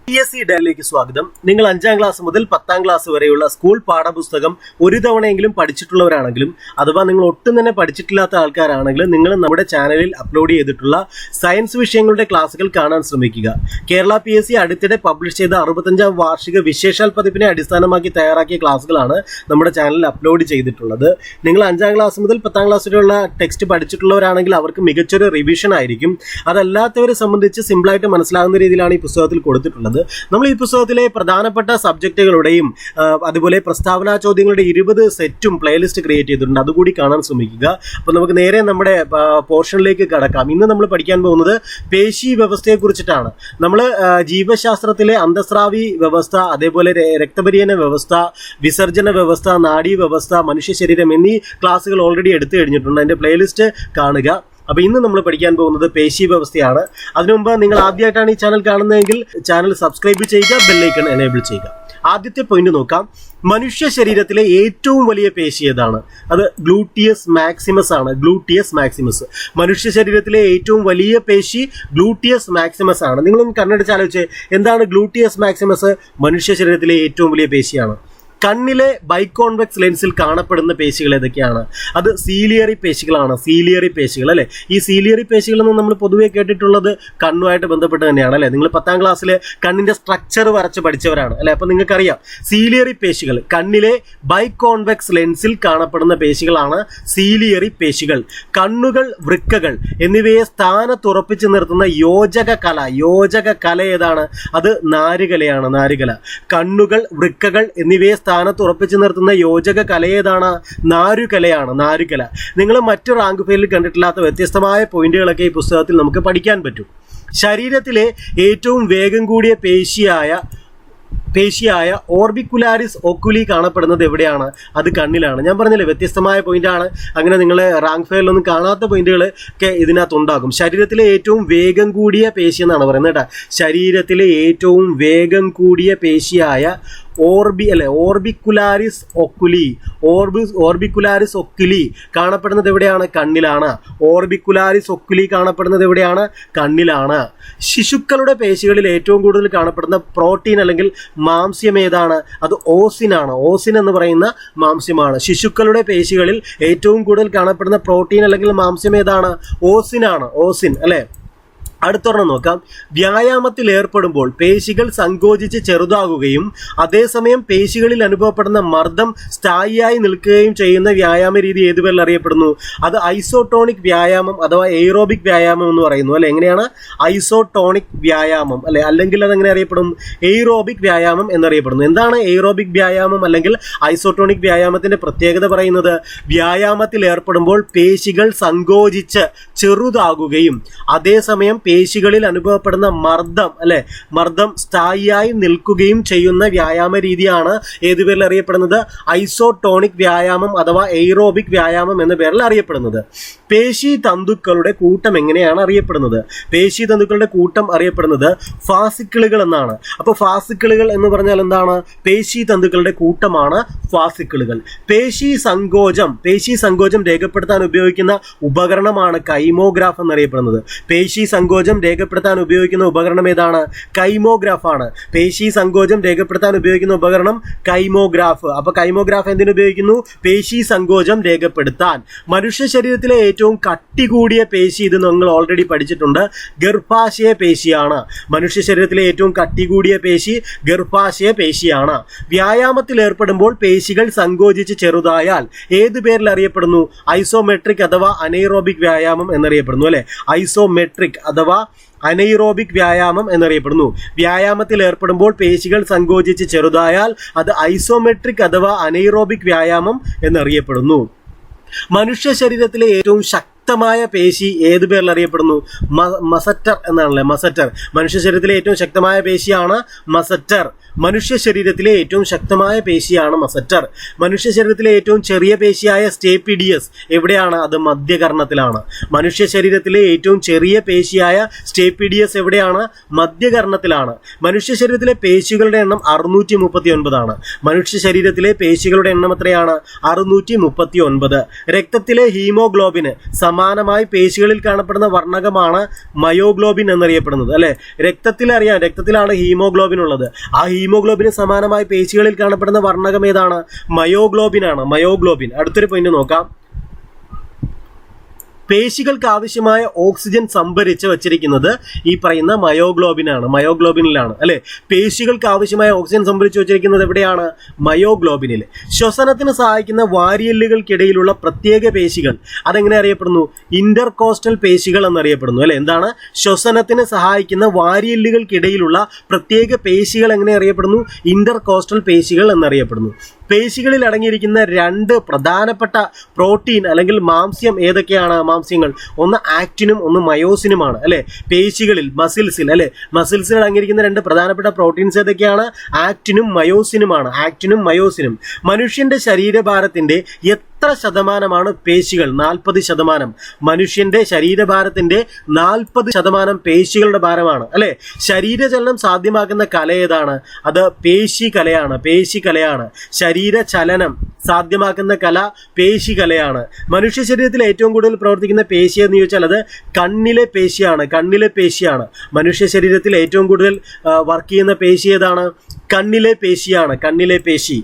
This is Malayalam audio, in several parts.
PSC ഡയലിലേക്ക് സ്വാഗതം. നിങ്ങൾ 5ാം ക്ലാസ് മുതൽ 10ാം ക്ലാസ് വരെയുള്ള സ്കൂൾ പാഠപുസ്തകം ഒരു തവണയെങ്കിലും പഠിച്ചിട്ടുള്ളവരാണെങ്കിലും അഥവാ നിങ്ങൾ ഒട്ടും തന്നെ പഠിച്ചിട്ടില്ലാത്ത ആൾക്കാരാണെങ്കിലും നിങ്ങൾ നമ്മുടെ ചാനലിൽ അപ്ലോഡ് ചെയ്തിട്ടുള്ള സയൻസ് വിഷയങ്ങളുടെ ക്ലാസുകൾ കാണാൻ ശ്രമിക്കുക. കേരള PSC അടുത്തിടെ പബ്ലിഷ് ചെയ്ത 65ാം വാർഷിക വിശേഷാൽ പതിപ്പിനെ അടിസ്ഥാനമാക്കി തയ്യാറാക്കിയ ക്ലാസുകളാണ് നമ്മുടെ ചാനലിൽ അപ്ലോഡ് ചെയ്തിട്ടുള്ളത്. നിങ്ങൾ 5ാം ക്ലാസ് മുതൽ 10ാം ക്ലാസ് വരെയുള്ള ടെക്സ്റ്റ് പഠിച്ചിട്ടുള്ളവരാണെങ്കിൽ അവർക്ക് മികച്ചൊരു റിവിഷൻ ആയിരിക്കും. അതല്ലാത്തവരെ സംബന്ധിച്ച് സിമ്പിളായിട്ട് മനസ്സിലാകുന്ന രീതിയിലാണ് ഈ പുസ്തകത്തിൽ കൊടുത്തിട്ടുള്ളത്. നമ്മൾ ഈ പുസ്തകത്തിലെ പ്രധാനപ്പെട്ട സബ്ജക്റ്റുകളുടെയും അതുപോലെ പ്രസ്താവനാ ചോദ്യങ്ങളുടെ 20 സെറ്റും പ്ലേലിസ്റ്റ് ക്രിയേറ്റ് ചെയ്തിട്ടുണ്ട്. അതുകൂടി കാണാൻ ശ്രമിക്കുക. അപ്പോൾ നമുക്ക് നേരെ നമ്മുടെ പോർഷനിലേക്ക് കടക്കാം. ഇന്ന് നമ്മൾ പഠിക്കാൻ പോകുന്നത് പേശി വ്യവസ്ഥയെ കുറിച്ചിട്ടാണ്. നമ്മൾ ജീവശാസ്ത്രത്തിലെ അന്തസ്രാവി വ്യവസ്ഥ, അതേപോലെ രക്തപര്യന വ്യവസ്ഥ, വിസർജന വ്യവസ്ഥ, നാഡീ വ്യവസ്ഥ, മനുഷ്യ ശരീരം എന്നീ ക്ലാസ്സുകൾ ഓൾറെഡി എടുത്തു കഴിഞ്ഞിട്ടുണ്ട്. അതിന്റെ പ്ലേലിസ്റ്റ് കാണുക. അപ്പോൾ ഇന്ന് നമ്മൾ പഠിക്കാൻ പോകുന്നത് പേശി വ്യവസ്ഥയാണ്. അതിനു മുമ്പ് നിങ്ങൾ ആദ്യമായിട്ടാണ് ഈ ചാനൽ കാണുന്നതെങ്കിൽ ചാനൽ സബ്സ്ക്രൈബ് ചെയ്യുക, ബെല്ലൈക്കൺ എനേബിൾ ചെയ്യുക. ആദ്യത്തെ പോയിന്റ് നോക്കാം. മനുഷ്യ ശരീരത്തിലെ ഏറ്റവും വലിയ പേശി ഏതാണ്? അത് ഗ്ലൂട്ടിയസ് മാക്സിമസ് ആണ്. ഗ്ലൂട്ടിയസ് മാക്സിമസ് മനുഷ്യ ശരീരത്തിലെ ഏറ്റവും വലിയ പേശി ഗ്ലൂട്ടിയസ് മാക്സിമസ് ആണ്. നിങ്ങളൊന്ന് കണ്ണടിച്ച് ആലോചിച്ച്, എന്താണ് ഗ്ലൂട്ടിയസ് മാക്സിമസ്? മനുഷ്യ ശരീരത്തിലെ ഏറ്റവും വലിയ പേശിയാണ്. കണ്ണിലെ ബൈക്കോൺവെക്സ് ലെൻസിൽ കാണപ്പെടുന്ന പേശികൾ ഏതൊക്കെയാണ്? അത് സീലിയറി പേശികളാണ്. സീലിയറി പേശികൾ അല്ലെ. ഈ സീലിയറി പേശികളെന്ന് നമ്മൾ പൊതുവെ കേട്ടിട്ടുള്ളത് കണ്ണുമായിട്ട് ബന്ധപ്പെട്ട് തന്നെയാണ് അല്ലെ. നിങ്ങൾ 10ാം ക്ലാസ്സിൽ കണ്ണിന്റെ സ്ട്രക്ചർ വരച്ച് പഠിച്ചവരാണ് അല്ലെ. അപ്പൊ നിങ്ങൾക്കറിയാം സീലിയറി പേശികൾ കണ്ണിലെ ബൈക്കോൺവെക്സ് ലെൻസിൽ കാണപ്പെടുന്ന പേശികളാണ് സീലിയറി പേശികൾ. കണ്ണുകൾ, വൃക്കകൾ എന്നിവയെ സ്ഥാനത്തുറപ്പിച്ച് നിർത്തുന്ന യോജക കല ഏതാണ്? അത് നാരുകലയാണ്. നാരുകല. കണ്ണുകൾ, വൃക്കകൾ എന്നിവയെ സ്ഥാനത്ത് ഉറപ്പിച്ചു നിർത്തുന്ന യോജക കല ഏതാണ്? നാരുകലയാണ്. നാരുകല. നിങ്ങൾ മറ്റു റാങ്ക് ഫെയിലിൽ കണ്ടിട്ടില്ലാത്ത വ്യത്യസ്തമായ പോയിന്റുകളൊക്കെ ഈ പുസ്തകത്തിൽ നമുക്ക് പഠിക്കാൻ പറ്റും. ശരീരത്തിലെ ഏറ്റവും വേഗം കൂടിയ പേശിയായ ഓർബിക്കുലാരിസ് ഒക്കുലി കാണപ്പെടുന്നത് എവിടെയാണ്? അത് കണ്ണിലാണ്. ഞാൻ പറഞ്ഞില്ലേ വ്യത്യസ്തമായ പോയിന്റാണ്. അങ്ങനെ നിങ്ങൾ റാങ്ക് ഫെയറിലൊന്നും കാണാത്ത പോയിന്റുകൾ ഒക്കെ ഇതിനകത്ത് ഉണ്ടാകും. ശരീരത്തിലെ ഏറ്റവും വേഗം കൂടിയ പേശി എന്നാണ് പറയുന്നത് കേട്ടോ. ശരീരത്തിലെ ഏറ്റവും വേഗം കൂടിയ പേശിയായ ഓർബിക്കുലാരിസ് ഒക്കുലി കാണപ്പെടുന്നത് എവിടെയാണ്? കണ്ണിലാണ്. ഓർബിക്കുലാരിസ് ഒക്കുലി കാണപ്പെടുന്നത് എവിടെയാണ്? കണ്ണിലാണ്. ശിശുക്കളുടെ പേശികളിൽ ഏറ്റവും കൂടുതൽ കാണപ്പെടുന്ന പ്രോട്ടീൻ അല്ലെങ്കിൽ മാംസ്യം ഏതാണ്? അത് ഓസിൻ ആണ്. ഓസിൻ എന്ന് പറയുന്ന മാംസ്യമാണ്. ശിശുക്കളുടെ പേശികളിൽ ഏറ്റവും കൂടുതൽ കാണപ്പെടുന്ന പ്രോട്ടീൻ അല്ലെങ്കിൽ മാംസ്യം ഏതാണ്? ഓസിൻ ആണ്. ഓസിൻ അല്ലെ. അടുത്തൊരെണ്ണം നോക്കാം. വ്യായാമത്തിൽ ഏർപ്പെടുമ്പോൾ പേശികൾ സങ്കോചിച്ച് ചെറുതാകുകയും അതേസമയം പേശികളിൽ അനുഭവപ്പെടുന്ന മർദ്ദം സ്ഥായിയായി നിൽക്കുകയും ചെയ്യുന്ന വ്യായാമ രീതി ഏത് പേരിൽ അറിയപ്പെടുന്നു? അത് ഐസോട്ടോണിക് വ്യായാമം അഥവാ എയ്റോബിക് വ്യായാമം എന്ന് പറയുന്നു അല്ലെ. എങ്ങനെയാണ്? ഐസോട്ടോണിക് വ്യായാമം അല്ലെ. അല്ലെങ്കിൽ അതെങ്ങനെ അറിയപ്പെടും? എയ്റോബിക് വ്യായാമം എന്നറിയപ്പെടുന്നു. എന്താണ് എയ്റോബിക് വ്യായാമം അല്ലെങ്കിൽ ഐസോട്ടോണിക് വ്യായാമത്തിന്റെ പ്രത്യേകത പറയുന്നത്? വ്യായാമത്തിൽ ഏർപ്പെടുമ്പോൾ പേശികൾ സങ്കോചിച്ച് ചെറുതാകുകയും അതേസമയം പേശികളിൽ അനുഭവപ്പെടുന്ന മർദ്ദം സ്ഥായിയായി നിൽക്കുകയും ചെയ്യുന്ന വ്യായാമ രീതിയാണ് ഏത് പേരിൽ അറിയപ്പെടുന്നത്? ഐസോട്ടോണിക് വ്യായാമം അഥവാ എയ്റോബിക് വ്യായാമം എന്ന പേരിൽ അറിയപ്പെടുന്നത്. പേശി തന്തുക്കളുടെ കൂട്ടം എങ്ങനെയാണ് അറിയപ്പെടുന്നത്? പേശി തന്തുക്കളുടെ കൂട്ടം അറിയപ്പെടുന്നത് ഫാസിക്കിളുകൾ എന്നാണ്. അപ്പോൾ ഫാസിക്കിളുകൾ എന്ന് പറഞ്ഞാൽ എന്താണ്? പേശി തന്തുക്കളുടെ കൂട്ടമാണ് ഫാസിക്കിളുകൾ. പേശി സങ്കോചം രേഖപ്പെടുത്താൻ ഉപയോഗിക്കുന്ന ഉപകരണമാണ് കൈമോഗ്രാഫ് എന്നറിയപ്പെടുന്നത്. പേശി സങ്കോചം രേഖപ്പെടുത്താൻ ഉപയോഗിക്കുന്ന ഉപകരണം ഏതാണ്? കൈമോഗ്രാഫ് ആണ്. പേശി സങ്കോചം രേഖപ്പെടുത്താൻ ഉപയോഗിക്കുന്ന ഉപകരണം കൈമോഗ്രാഫ്. അപ്പൊ കൈമോഗ്രാഫ് എന്തിനു ഉപയോഗിക്കുന്നു? പേശി സങ്കോചം രേഖപ്പെടുത്താൻ. മനുഷ്യ ശരീരത്തിലെ ഏറ്റവും കട്ടി കൂടിയ പേശി, ഇത് നിങ്ങൾ ഓൾറെഡി പഠിച്ചിട്ടുണ്ട്, ഗർഭാശയ പേശിയാണ്. മനുഷ്യ ശരീരത്തിലെ ഏറ്റവും കട്ടി കൂടിയ പേശി ഗർഭാശയ പേശിയാണ്. വ്യായാമത്തിൽ ഏർപ്പെടുമ്പോൾ പേശികൾ സങ്കോചിച്ച് ചെറുതായാൽ ഏത് പേരിൽ അറിയപ്പെടുന്നു? ഐസോമെട്രിക് അഥവാ അനൈറോബിക് വ്യായാമം എന്നറിയപ്പെടുന്നു അല്ലെ. ഐസോമെട്രിക് അഥവാ അനൈറോബിക് വ്യായാമം എന്നറിയപ്പെടുന്നു. വ്യായാമത്തിൽ ഏർപ്പെടുമ്പോൾ പേശികൾ സങ്കോചിച്ച് ചെറുതായാൽ അത് ഐസോമെട്രിക് അഥവാ അനൈറോബിക് വ്യായാമം എന്നറിയപ്പെടുന്നു. മനുഷ്യ ശരീരത്തിലെ ഏറ്റവും ശക്തമായ പേശി ഏത് പേരിൽ അറിയപ്പെടുന്നു? മസറ്റർ എന്നാണല്ലേ. മസറ്റർ. മനുഷ്യ ശരീരത്തിലെ ഏറ്റവും ശക്തമായ പേശിയാണ് മസറ്റർ. മനുഷ്യ ശരീരത്തിലെ ഏറ്റവും ശക്തമായ പേശിയാണ് മസറ്റർ. മനുഷ്യ ശരീരത്തിലെ ഏറ്റവും ചെറിയ പേശിയായ സ്റ്റേപ്പിഡിയസ് എവിടെയാണ്? അത് മധ്യകർണത്തിലാണ്. മനുഷ്യ ശരീരത്തിലെ ഏറ്റവും ചെറിയ പേശിയായ സ്റ്റേപ്പിഡിയസ് എവിടെയാണ്? മധ്യകർണത്തിലാണ്. മനുഷ്യ ശരീരത്തിലെ പേശികളുടെ എണ്ണം 639 ആണ്. മനുഷ്യ ശരീരത്തിലെ പേശികളുടെ എണ്ണം എത്രയാണ്? 639. രക്തത്തിലെ ഹീമോഗ്ലോബിന് സമാനമായി പേശികളിൽ കാണപ്പെടുന്ന വർണ്ണകമാണ് മയോഗ്ലോബിൻ എന്നറിയപ്പെടുന്നത്. അല്ലെ, രക്തത്തിലാണ് ഹീമോഗ്ലോബിൻ ഉള്ളത്. ആ ഹീമോഗ്ലോബിന് സമാനമായി പേശികളിൽ കാണപ്പെടുന്ന വർണ്ണകം ഏതാണ്? മയോഗ്ലോബിൻ ആണ്. മയോഗ്ലോബിൻ. അടുത്തൊരു പോയിന്റ് നോക്കാം. പേശികൾക്ക് ആവശ്യമായ ഓക്സിജൻ സംഭരിച്ച് വച്ചിരിക്കുന്നത് ഈ പറയുന്ന മയോഗ്ലോബിനിലാണ് അല്ലെ. പേശികൾക്ക് ആവശ്യമായ ഓക്സിജൻ സംഭരിച്ച് വച്ചിരിക്കുന്നത് എവിടെയാണ്? മയോഗ്ലോബിനിൽ. ശ്വസനത്തിന് സഹായിക്കുന്ന വാരിയെല്ലുകൾക്കിടയിലുള്ള പ്രത്യേക പേശികൾ അതെങ്ങനെ അറിയപ്പെടുന്നു? ഇന്റർകോസ്റ്റൽ പേശികൾ എന്നറിയപ്പെടുന്നു അല്ലെ. എന്താണ്? ശ്വസനത്തിന് സഹായിക്കുന്ന വാരിയെല്ലുകൾക്കിടയിലുള്ള പ്രത്യേക പേശികൾ എങ്ങനെ അറിയപ്പെടുന്നു? ഇന്റർകോസ്റ്റൽ പേശികൾ എന്നറിയപ്പെടുന്നു. പേശികളിൽ അടങ്ങിയിരിക്കുന്ന 2 പ്രധാനപ്പെട്ട പ്രോട്ടീൻ അല്ലെങ്കിൽ മാംസ്യം ഏതൊക്കെയാണ്? മാംസ്യങ്ങൾ ഒന്ന് ആക്റ്റിനും ഒന്ന് മയോസിനുമാണ് അല്ലെ. പേശികളിൽ മസിൽസിൽ അടങ്ങിയിരിക്കുന്ന 2 പ്രധാനപ്പെട്ട പ്രോട്ടീൻസ് ഏതൊക്കെയാണ്? ആക്റ്റിനും മയോസിനും. മനുഷ്യന്റെ ശരീരഭാരത്തിന്റെ എത്ര ശതമാനമാണ് പേശികൾ? 40%. മനുഷ്യന്റെ ശരീരഭാരത്തിന്റെ 40% പേശികളുടെ ഭാരമാണ് അല്ലെ. ശരീരചലനം സാധ്യമാക്കുന്ന കല ഏതാണ്? അത് പേശികലയാണ്. ശരീരചലനം സാധ്യമാക്കുന്ന കല പേശികലയാണ്. മനുഷ്യ ശരീരത്തിൽ ഏറ്റവും കൂടുതൽ പ്രവർത്തിക്കുന്ന പേശി എന്ന് ചോദിച്ചാൽ അത് കണ്ണിലെ പേശിയാണ്. മനുഷ്യ ശരീരത്തിൽ ഏറ്റവും കൂടുതൽ വർക്ക് ചെയ്യുന്ന പേശി ഏതാണ്? കണ്ണിലെ പേശി.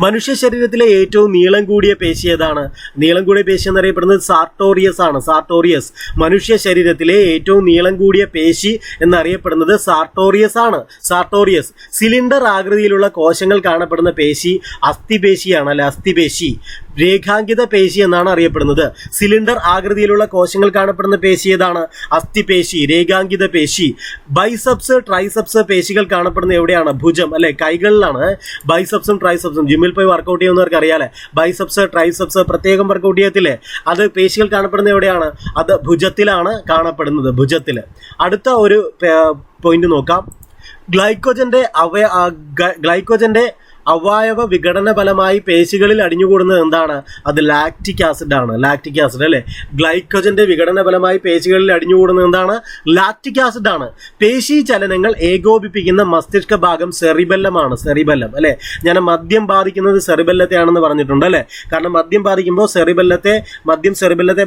മനുഷ്യ ശരീരത്തിലെ ഏറ്റവും നീളം കൂടിയ പേശി ഏതാണ്? നീളം കൂടിയ പേശി എന്നറിയപ്പെടുന്നത് സാർട്ടോറിയസ്. മനുഷ്യ ശരീരത്തിലെ ഏറ്റവും നീളം കൂടിയ പേശി എന്നറിയപ്പെടുന്നത് സാർട്ടോറിയസ്. സിലിണ്ടർ ആകൃതിയിലുള്ള കോശങ്ങൾ കാണപ്പെടുന്ന പേശി അസ്ഥിപേശി. രേഖാങ്കിത പേശി എന്നാണ് അറിയപ്പെടുന്നത്. സിലിണ്ടർ ആകൃതിയിലുള്ള കോശങ്ങൾ കാണപ്പെടുന്ന പേശി ഏതാണ്? അസ്ഥിപേശി, രേഖാങ്കിത പേശി. ബൈസെപ്സ്, ട്രൈസെപ്സ് പേശികൾ കാണപ്പെടുന്ന എവിടെയാണ്? ഭുജം അല്ലെ, കൈകളിലാണ്. ബൈസെപ്സും ട്രൈസെപ്സും ജിമ്മിൽ പോയി വർക്കൗട്ട് ചെയ്യുന്നവർക്ക് അറിയാലേ. ബൈസെപ്സ് ട്രൈസെപ്സ് പ്രത്യേകം വർക്കൗട്ട് ചെയ്യത്തില്ലേ? അത് പേശികൾ കാണപ്പെടുന്ന എവിടെയാണ്? അത് ഭുജത്തിലാണ് കാണപ്പെടുന്നത്. ഭുജത്തിൽ. അടുത്ത ഒരു പോയിന്റ് നോക്കാം. ഗ്ലൈക്കോജന്റെ അവയവ വിഘടന ഫലമായി പേശികളിൽ അടിഞ്ഞുകൂടുന്നത് എന്താണ്? അത് ലാക്റ്റിക് ആസിഡ് അല്ലെ. ഗ്ലൈക്കോജന്റെ വിഘടന ഫലമായി പേശികളിൽ അടിഞ്ഞുകൂടുന്നത് എന്താണ്? ലാക്റ്റിക് ആസിഡ് ആണ്. പേശി ചലനങ്ങൾ ഏകോപിപ്പിക്കുന്ന മസ്തിഷ്ക ഭാഗം സെറിബെല്ലം അല്ലെ. ഞാൻ മദ്യം ബാധിക്കുന്നത് സെറിബെല്ലത്തെയാണെന്ന് പറഞ്ഞിട്ടുണ്ട് അല്ലെ. കാരണം മദ്യം ബാധിക്കുമ്പോൾ സെറിബെല്ലത്തെ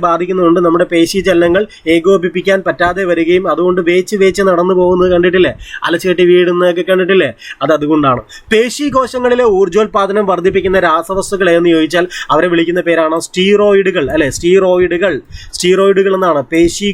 ബാധിക്കുന്നതുകൊണ്ട് നമ്മുടെ പേശി ചലനങ്ങൾ ഏകോപിപ്പിക്കാൻ പറ്റാതെ വരികയും അതുകൊണ്ട് വേച്ച് നടന്നു പോകുന്നത് കണ്ടിട്ടില്ലേ? അലച്ചുകെട്ടി വീഴുന്നതൊക്കെ കണ്ടിട്ടില്ലേ? അതുകൊണ്ടാണ്. പേശി കോശങ്ങളിലെ ഊർജ്ജോൽപാദനം വർദ്ധിപ്പിക്കുന്ന രാസവസ്തുക്കൾ എന്ന് ചോദിച്ചാൽ അവരെ വിളിക്കുന്ന പേരാണ് സ്റ്റീറോയിഡുകൾ അല്ലെ. സ്റ്റീറോയിഡുകൾ എന്നാണ്. പേശി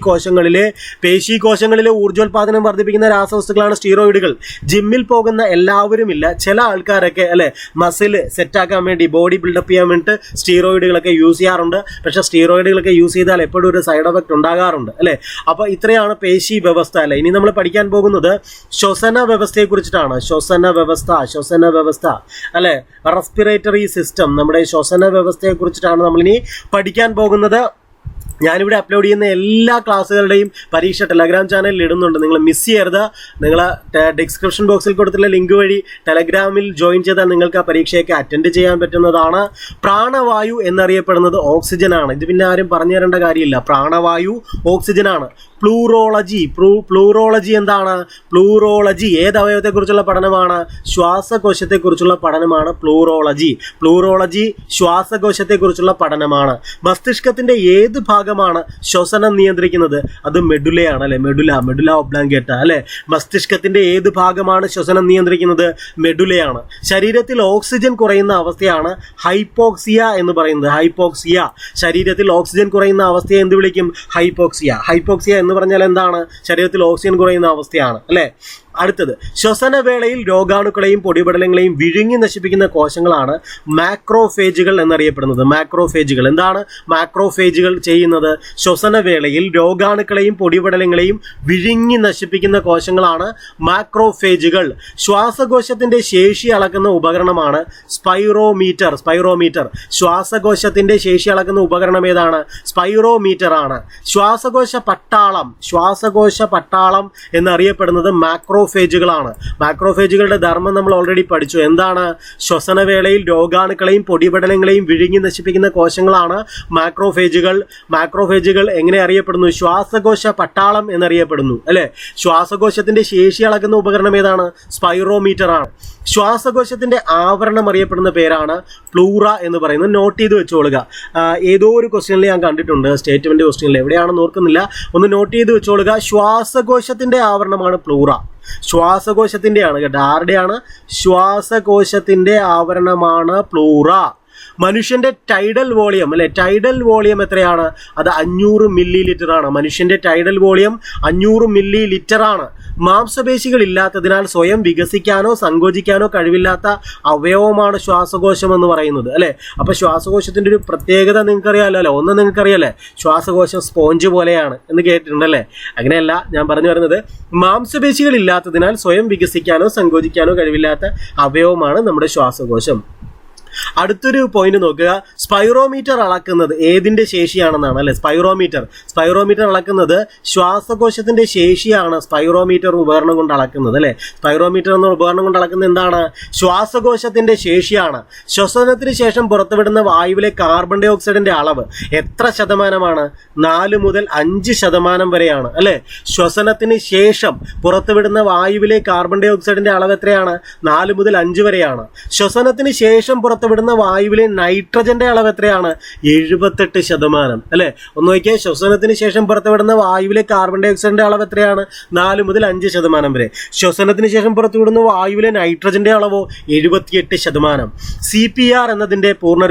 കോശങ്ങളിലെ ഊർജ്ജോൽപാദനം വർദ്ധിപ്പിക്കുന്ന രാസവസ്തുക്കളാണ് സ്റ്റീറോയിഡുകൾ. ജിമ്മിൽ പോകുന്ന എല്ലാവരുമില്ല, ചില ആൾക്കാരൊക്കെ അല്ലെ മസിൽ സെറ്റാക്കാൻ വേണ്ടി, ബോഡി ബിൽഡപ്പ് ചെയ്യാൻ വേണ്ടിയിട്ട് സ്റ്റീറോയിഡുകളൊക്കെ യൂസ് ചെയ്യാറുണ്ട്. പക്ഷെ സ്റ്റീറോയിഡുകളൊക്കെ യൂസ് ചെയ്താൽ എപ്പോഴും ഒരു സൈഡ് എഫക്ട് ഉണ്ടാകാറുണ്ട് അല്ലെ. അപ്പൊ ഇത്രയാണ് പേശി വ്യവസ്ഥ അല്ലെ. ഇനി നമ്മൾ പഠിക്കാൻ പോകുന്നത് ശ്വസന വ്യവസ്ഥയെ കുറിച്ചിട്ടാണ്. ശ്വസന വ്യവസ്ഥ അല്ലെ, റെസ്പിറേറ്ററി സിസ്റ്റം. നമ്മുടെ ശ്വസന വ്യവസ്ഥയെ കുറിച്ചിട്ടാണ് നമ്മളിനി പഠിക്കാൻ പോകുന്നത്. ഞാനിവിടെ അപ്ലോഡ് ചെയ്യുന്ന എല്ലാ ക്ലാസ്സുകളുടെയും പരീക്ഷ ടെലഗ്രാം ചാനലിൽ ഇടുന്നുണ്ട്. നിങ്ങൾ മിസ് ചെയ്യരുത്. നിങ്ങൾ ഡിസ്ക്രിപ്ഷൻ ബോക്സിൽ കൊടുത്തുള്ള ലിങ്ക് വഴി ടെലഗ്രാമിൽ ജോയിൻ ചെയ്താൽ നിങ്ങൾക്ക് ആ പരീക്ഷയൊക്കെ അറ്റൻഡ് ചെയ്യാൻ പറ്റുന്നതാണ്. പ്രാണവായു എന്നറിയപ്പെടുന്നത് ഓക്സിജൻ ആണ്. ഇത് പിന്നെ ആരും പറഞ്ഞു തരേണ്ട കാര്യമില്ല. പ്രാണവായു ഓക്സിജൻ ആണ്. പ്ലൂറോളജി എന്താണ്? പ്ലൂറോളജി ഏത് അവയവത്തെക്കുറിച്ചുള്ള പഠനമാണ്? ശ്വാസകോശത്തെക്കുറിച്ചുള്ള പഠനമാണ് പ്ലൂറോളജി ശ്വാസകോശത്തെക്കുറിച്ചുള്ള പഠനമാണ്. മസ്തിഷ്കത്തിന്റെ ഏത് ഭാഗമാണ് ശ്വസനം നിയന്ത്രിക്കുന്നത്? അത് മെഡുലയാണ് അല്ലെ. മെഡുല ഒബ്ലാങ്കേറ്റ അല്ലെ. മസ്തിഷ്കത്തിന്റെ ഏത് ഭാഗമാണ് ശ്വസനം നിയന്ത്രിക്കുന്നത്? മെഡുലയാണ്. ശരീരത്തിൽ ഓക്സിജൻ കുറയുന്ന അവസ്ഥയാണ് ഹൈപ്പോക്സിയ എന്ന് പറയുന്നത്. ശരീരത്തിൽ ഓക്സിജൻ കുറയുന്ന അവസ്ഥയെ എന്ത് വിളിക്കും? ഹൈപ്പോക്സിയ എന്ന് പറഞ്ഞാൽ എന്താണ്? ശരീരത്തിൽ ഓക്സിജൻ കുറയുന്ന അവസ്ഥയാണ് അല്ലെ. അടുത്തത്, ശ്വസനവേളയിൽ രോഗാണുക്കളെയും പൊടിപടലങ്ങളെയും വിഴുങ്ങി നശിപ്പിക്കുന്ന കോശങ്ങളാണ് മാക്രോഫേജുകൾ എന്നറിയപ്പെടുന്നത്. എന്താണ് മാക്രോഫേജുകൾ ചെയ്യുന്നത്? ശ്വസനവേളയിൽ രോഗാണുക്കളെയും പൊടിപടലങ്ങളെയും വിഴുങ്ങി നശിപ്പിക്കുന്ന കോശങ്ങളാണ് മാക്രോഫേജുകൾ. ശ്വാസകോശത്തിന്റെ ശേഷി അളക്കുന്ന ഉപകരണമാണ് സ്പൈറോമീറ്റർ. ശ്വാസകോശത്തിന്റെ ശേഷി അളക്കുന്ന ഉപകരണം ഏതാണ്? സ്പൈറോമീറ്റർ ആണ്. ശ്വാസകോശ പട്ടാളം എന്നറിയപ്പെടുന്നത് മാക്രോ മാക്രോഫേജുകളാണ്. മാക്രോഫേജുകളുടെ ധർമ്മം നമ്മൾ ഓൾറെഡി പഠിച്ചു. എന്താണ്? ശ്വസനവേളയിൽ രോഗാണുക്കളെയും പൊടിപടലങ്ങളെയും വിഴുങ്ങി നശിപ്പിക്കുന്ന കോശങ്ങളാണ് മാക്രോഫേജുകൾ. മാക്രോഫേജുകൾ എങ്ങനെ അറിയപ്പെടുന്നു? ശ്വാസകോശ പട്ടാളം എന്നറിയപ്പെടുന്നു അല്ലെ. ശ്വാസകോശത്തിന്റെ ശേഷി അളക്കുന്ന ഉപകരണം ഏതാണ്? സ്പൈറോമീറ്റർ ആണ്. ശ്വാസകോശത്തിന്റെ ആവരണം അറിയപ്പെടുന്ന പേരാണ് പ്ലൂറ എന്ന് പറയുന്നത്. നോട്ട് ചെയ്ത് വെച്ചോളുക. ഏതോ ഒരു ക്വസ്റ്റ്യനിൽ ഞാൻ കണ്ടിട്ടുണ്ട്, സ്റ്റേറ്റ്മെന്റ് ക്വസ്റ്റ്യനിൽ, എവിടെയാണെന്ന് ഓർക്കുന്നില്ല, ഒന്ന് നോട്ട് ചെയ്ത് വെച്ചോളുക. ശ്വാസകോശത്തിന്റെ ആവരണമാണ് പ്ലൂറ. ശ്വാസകോശത്തിന്റെയാണ് കേട്ടോ. ആരുടെയാണ്? ശ്വാസകോശത്തിന്റെ ആവരണമാണ് പ്ലൂറ. മനുഷ്യന്റെ ടൈഡൽ വോളിയം അല്ലെ, ടൈഡൽ വോളിയം എത്രയാണ്? അത് 500 മില്ലി ലിറ്റർ ആണ്. മനുഷ്യന്റെ ടൈഡൽ വോളിയം 500 മില്ലി ലിറ്റർ ആണ്. മാംസപേശികൾ ഇല്ലാത്തതിനാൽ സ്വയം വികസിക്കാനോ സങ്കോചിക്കാനോ കഴിവില്ലാത്ത അവയവമാണ് ശ്വാസകോശം എന്ന് പറയുന്നത് അല്ലെ. അപ്പൊ ശ്വാസകോശത്തിന്റെ ഒരു പ്രത്യേകത നിങ്ങൾക്കറിയാലോ അല്ലെ. ഒന്ന് നിങ്ങൾക്കറിയാലേ, ശ്വാസകോശം സ്പോഞ്ച് പോലെയാണ് എന്ന് കേട്ടിട്ടുണ്ടല്ലേ. അങ്ങനെയല്ല ഞാൻ പറഞ്ഞു വരുന്നത്, മാംസപേശികൾ ഇല്ലാത്തതിനാൽ സ്വയം വികസിക്കാനോ സങ്കോചിക്കാനോ കഴിവില്ലാത്ത അവയവമാണ് നമ്മുടെ ശ്വാസകോശം. അടുത്തൊരു പോയിന്റ് നോക്കുക. സ്പൈറോമീറ്റർ അളക്കുന്നത് ഏതിന്റെ ശേഷിയാണെന്നാണ് അല്ലെ. സ്പൈറോമീറ്റർ അളക്കുന്നത് ശ്വാസകോശത്തിന്റെ ശേഷിയാണ് സ്പൈറോമീറ്റർ ഉപകരണം കൊണ്ട് അളക്കുന്നത് അല്ലെ. സ്പൈറോമീറ്റർ എന്ന ഉപകരണം കൊണ്ട് അളക്കുന്നത് എന്താണ്? ശ്വാസകോശത്തിന്റെ ശേഷിയാണ്. ശ്വസനത്തിന് ശേഷം പുറത്തുവിടുന്ന വായുവിലെ കാർബൺ ഡൈ ഓക്സൈഡിന്റെ അളവ് എത്ര ശതമാനമാണ്? 4 മുതൽ 5% വരെയാണ് അല്ലെ. ശ്വസനത്തിന് ശേഷം പുറത്തുവിടുന്ന വായുവിലെ കാർബൺ ഡൈ ഓക്സൈഡിന്റെ അളവ് എത്രയാണ്? 4 മുതൽ 5 വരെയാണ്. ശ്വസനത്തിന് ശേഷം പുറത്തുവിടുന്ന വായുവിലെ നൈട്രജന്റെ അളവ് എത്രയാണ്? 78% അല്ലെ. ഒന്ന് നോക്കിയാൽ, ശ്വസനത്തിന് ശേഷം പുറത്തുവിടുന്ന വായുവിലെ കാർബൺ ഡൈ ഓക്സൈഡിന്റെ അളവ് എത്രയാണ്? 4 മുതൽ 5% വരെ. ശ്വസനത്തിന് ശേഷം പുറത്തുവിടുന്ന വായുവിലെ നൈട്രജന്റെ അളവോ 78%. CPR എന്നതിന്റെ പൂർണ്ണ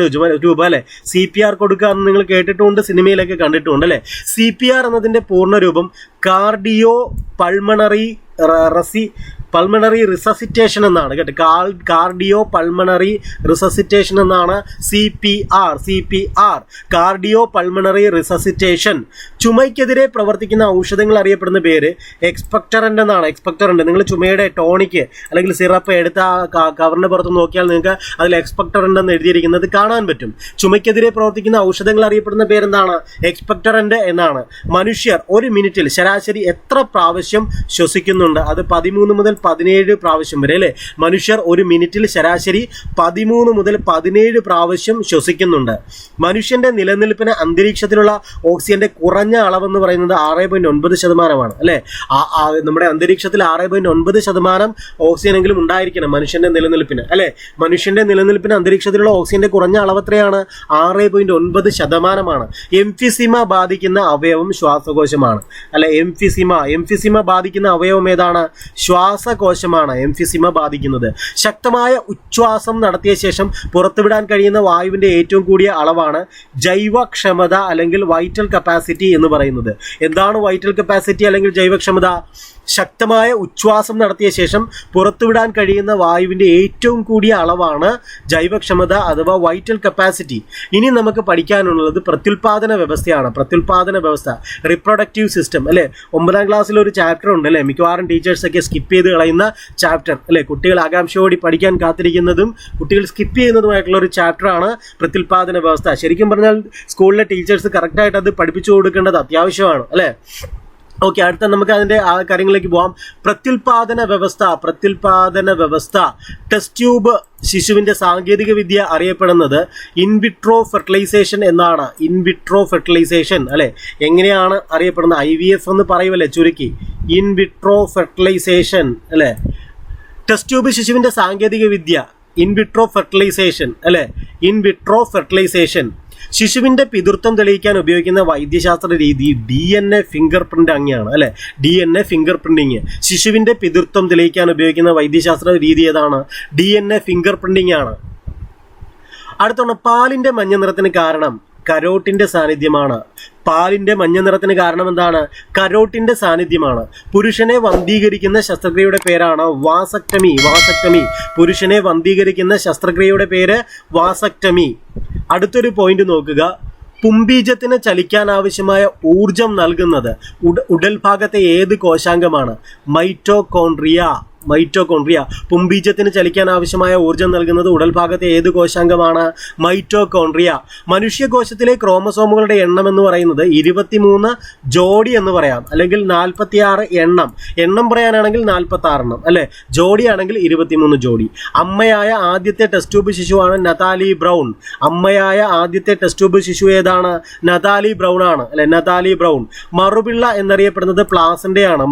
രൂപം അല്ലെ. CPR കൊടുക്കുക എന്ന് നിങ്ങൾ കേട്ടിട്ടുണ്ട്, സിനിമയിലൊക്കെ കണ്ടിട്ടുണ്ട് അല്ലെ. CPR എന്നതിന്റെ പൂർണ്ണ രൂപം കാർഡിയോ പൾമണറി റിസസിറ്റേഷൻ എന്നാണ് കേട്ടോ. കാർഡിയോ പൾമണറി റിസസിറ്റേഷൻ എന്നാണ് CPR. Cardio pulmonary resuscitation. ചുമയ്ക്കെതിരെ പ്രവർത്തിക്കുന്ന ഔഷധങ്ങൾ അറിയപ്പെടുന്ന പേര് എക്സ്പെക്ടറന്റ് എന്നാണ്. എക്സ്പെക്ടറന്റ്, നിങ്ങൾ ചുമയുടെ ടോണിക് അല്ലെങ്കിൽ സിറപ്പ് എടുത്ത കവറിന്റെ പുറത്ത് നോക്കിയാൽ നിങ്ങൾക്ക് അതിൽ എക്സ്പെക്ടറന്റ് എന്ന് എഴുതിയിരിക്കുന്നത് കാണാൻ പറ്റും. ചുമയ്ക്കെതിരെ പ്രവർത്തിക്കുന്ന ഔഷധങ്ങൾ അറിയപ്പെടുന്ന പേരെന്താണ്? എക്സ്പെക്ടറന്റ് എന്നാണ്. മനുഷ്യർ ഒരു മിനിറ്റിൽ ശരാശരി എത്ര പ്രാവശ്യം ശ്വസിക്കുന്നുണ്ട്? അത് 13 മുതൽ 17 പ്രാവശ്യം വരെ അല്ലെ. മനുഷ്യർ ഒരു മിനിറ്റിൽ ശരാശരി 13 മുതൽ 17 പ്രാവശ്യം ശ്വസിക്കുന്നുണ്ട്. മനുഷ്യന്റെ നിലനിൽപ്പിന് അന്തരീക്ഷത്തിലുള്ള ഓക്സിജന്റെ കുറഞ്ഞ അളവെന്ന് പറയുന്നത് 6.9% അല്ലെ. നമ്മുടെ അന്തരീക്ഷത്തിൽ 6.9% ഓക്സിജൻ എങ്കിലും ഉണ്ടായിരിക്കണം മനുഷ്യന്റെ നിലനിൽപ്പിന് അല്ലെ. മനുഷ്യന്റെ നിലനിൽപ്പിന് അന്തരീക്ഷത്തിലുള്ള ഓക്സിജന്റെ കുറഞ്ഞ അളവ് എത്രയാണ്? 6.9%. എംഫിസിമ ബാധിക്കുന്ന അവയവം ശ്വാസകോശമാണ് അല്ലെ. എംഫിസിമ ബാധിക്കുന്ന അവയവം ഏതാണ്? ശ്വാസകോശമാണ് എംഫിസിമ ബാധിക്കുന്നത്. ശക്തമായ ഉച്ഛ്വാസം നടത്തിയ ശേഷം പുറത്തുവിടാൻ കഴിയുന്ന വായുവിന്റെ ഏറ്റവും കൂടിയ അളവാണ് ജൈവക്ഷമത അല്ലെങ്കിൽ വൈറ്റൽ കപ്പാസിറ്റി എന്ന് പറയുന്നത്. എന്താണ് വൈറ്റൽ കപ്പാസിറ്റി അല്ലെങ്കിൽ ജൈവക്ഷമത? ശക്തമായ ഉച്ഛ്വാസം നടത്തിയ ശേഷം പുറത്തുവിടാൻ കഴിയുന്ന വായുവിന്റെ ഏറ്റവും കൂടിയ അളവാണ് ജൈവക്ഷമത അഥവാ വൈറ്റൽ കപ്പാസിറ്റി. ഇനി നമുക്ക് പഠിക്കാനുള്ളത് പ്രത്യുൽപാദന വ്യവസ്ഥയാണ്. പ്രത്യുൽപാദന വ്യവസ്ഥ, റിപ്രൊഡക്റ്റീവ് സിസ്റ്റം അല്ലെ. 9ാം ക്ലാസ്സിൽ ഒരു ചാപ്റ്റർ ഉണ്ട് അല്ലെ. മിക്കവാറും ടീച്ചേഴ്സൊക്കെ സ്കിപ്പ് ചെയ്ത് കളയുന്ന ചാപ്റ്റർ അല്ലെ. കുട്ടികൾ ആകാംക്ഷയോടെ പഠിക്കാൻ കാത്തിരിക്കുന്നതും കുട്ടികൾ സ്കിപ്പ് ചെയ്യുന്നതുമായിട്ടുള്ള ഒരു ചാപ്റ്ററാണ് പ്രത്യുൽപാദന വ്യവസ്ഥ. ശരിക്കും പറഞ്ഞാൽ സ്കൂളിലെ ടീച്ചേഴ്സ് കറക്റ്റായിട്ട് അത് പഠിപ്പിച്ചു കൊടുക്കേണ്ടത് അത്യാവശ്യമാണ് അല്ലെ. ഓക്കെ, അടുത്ത നമുക്ക് അതിന്റെ കാര്യങ്ങളിലേക്ക് പോവാം. പ്രത്യുൽപാദന വ്യവസ്ഥ. ടെസ്റ്റ് ട്യൂബ് ശിശുവിന്റെ സാങ്കേതിക വിദ്യ അറിയപ്പെടുന്നത് ഇൻവിട്രോ ഫെർട്ടിലൈസേഷൻ എന്നാണ്. ഇൻവിട്രോ ഫെർട്ടിലൈസേഷൻ അല്ലെ. എങ്ങനെയാണ് അറിയപ്പെടുന്നത്? IVF എന്ന് പറയുമല്ലേ ചുരുക്കി. ഇൻവിട്രോ ഫെർട്ടിലൈസേഷൻ അല്ലെ. ടെസ്റ്റ് ട്യൂബ് ശിശുവിന്റെ സാങ്കേതിക വിദ്യ ഇൻവിട്രോ ഫെർട്ടിലൈസേഷൻ അല്ലെ. In vitro fertilization. ശിശുവിന്റെ പിതൃത്വം തെളിയിക്കാൻ ഉപയോഗിക്കുന്ന വൈദ്യശാസ്ത്ര രീതി DNA ഫിംഗർ പ്രിന്റിംഗ് ആണ് അല്ലെ. DNA finger printing. ശിശുവിന്റെ പിതൃത്വം തെളിയിക്കാൻ ഉപയോഗിക്കുന്ന വൈദ്യശാസ്ത്ര രീതി ഏതാണ്? DNA ഫിംഗർ പ്രിന്റിംഗ് ആണ്. അടുത്താണ് പാലിന്റെ മഞ്ഞ നിറത്തിന് കാരണം കരോട്ടിന്റെ സാന്നിധ്യമാണ്. പാലിന്റെ മഞ്ഞ നിറത്തിന് കാരണം എന്താണ്? കരോട്ടിന്റെ സാന്നിധ്യമാണ്. പുരുഷനെ വന്ധീകരിക്കുന്ന ശസ്ത്രക്രിയയുടെ പേരാണ് വാസക്ടമി. പുരുഷനെ വന്ധീകരിക്കുന്ന ശസ്ത്രക്രിയയുടെ പേര് വാസക്ടമി. അടുത്തൊരു പോയിന്റ് നോക്കുക. പുംബീജത്തിന് ചലിക്കാൻ ആവശ്യമായ ഊർജം നൽകുന്നത് ഉടൽ ഭാഗത്തെ ഏത് കോശാംഗമാണ്? മൈറ്റോകോൺട്രിയ. മൈറ്റോകോൺട്രിയ. പുംബീജത്തിന് ചലിക്കാൻ ആവശ്യമായ ഊർജ്ജം നൽകുന്നത് ഉടൽഭാഗത്തെ ഏത് കോശാംഗമാണ്? മൈറ്റോകോൺട്രിയ. മനുഷ്യകോശത്തിലെ ക്രോമസോമുകളുടെ എണ്ണം എന്ന് പറയുന്നത് 23 ജോഡി എന്ന് പറയാം, അല്ലെങ്കിൽ 46 എണ്ണം പറയാനാണെങ്കിൽ 46 അല്ലെ, ജോഡിയാണെങ്കിൽ 23 ജോഡി. അമ്മയായ ആദ്യത്തെ ടെസ്റ്റ് ട്യൂബ് ശിശുവാണ് നതാലി ബ്രൗൺ. അമ്മയായ ആദ്യത്തെ ടെസ്റ്റ് ട്യൂബ് ശിശു ഏതാണ്? നതാലി ബ്രൗൺ ആണ് അല്ലെ, നതാലി ബ്രൗൺ. മറുപിള്ള എന്നറിയപ്പെടുന്നത് പ്ലാസന്റയാണ്.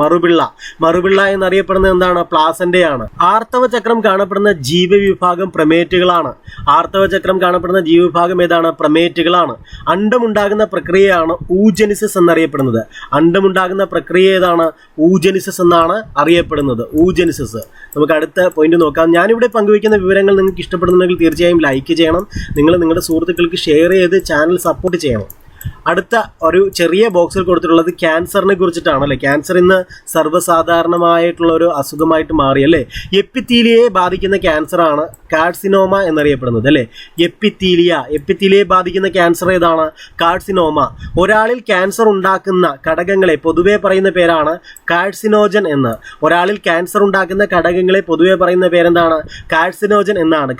മറുപിള്ള എന്നറിയപ്പെടുന്നത് എന്താണ്? പ്ലാസന്റയാണ്. ആർത്തവ ചക്രം കാണപ്പെടുന്ന ജീവവിഭാഗം പ്രമേറ്റുകളാണ്. ആർത്തവ ചക്രം കാണപ്പെടുന്ന ജീവവിഭാഗം ഏതാണ്? പ്രമേറ്റുകളാണ്. അണ്ടമുണ്ടാകുന്ന പ്രക്രിയയാണ് ഊജനിസിസ് എന്നറിയപ്പെടുന്നത്. അണ്ടമുണ്ടാകുന്ന പ്രക്രിയ ഏതാണ്? ഊജനിസിസ് എന്നാണ് അറിയപ്പെടുന്നത്. ഊജനിസിസ്. നമുക്ക് അടുത്ത പോയിന്റ് നോക്കാം. ഞാനിവിടെ പങ്കുവയ്ക്കുന്ന വിവരങ്ങൾ നിങ്ങൾക്ക് ഇഷ്ടപ്പെടുന്നുണ്ടെങ്കിൽ തീർച്ചയായും ലൈക്ക് ചെയ്യണം. നിങ്ങൾ നിങ്ങളുടെ സുഹൃത്തുക്കൾക്ക് ഷെയർ ചെയ്ത് ചാനൽ സപ്പോർട്ട് ചെയ്യണം. അടുത്ത ഒരു ചെറിയ ബോക്സിൽ കൊടുത്തിട്ടുള്ളത് ക്യാൻസറിനെ കുറിച്ചിട്ടാണ് അല്ലെ. ക്യാൻസർ ഇന്ന് സർവ്വസാധാരണമായിട്ടുള്ള ഒരു അസുഖമായിട്ട് മാറി അല്ലേ. എപ്പിത്തീലിയയെ ബാധിക്കുന്ന ക്യാൻസറാണ് കാർസിനോമ എന്നറിയപ്പെടുന്നത് അല്ലേ. എപ്പിത്തീലിയയെ ബാധിക്കുന്ന ക്യാൻസർ ഏതാണ്? കാർസിനോമ. ഒരാളിൽ ക്യാൻസർ ഉണ്ടാക്കുന്ന ഘടകങ്ങളെ പൊതുവെ പറയുന്ന പേരാണ് കാർസിനോജൻ എന്ന്. ഒരാളിൽ ക്യാൻസർ ഉണ്ടാക്കുന്ന ഘടകങ്ങളെ പൊതുവെ പറയുന്ന പേരെന്താണ്? കാർസിനോജൻ എന്നാണ്.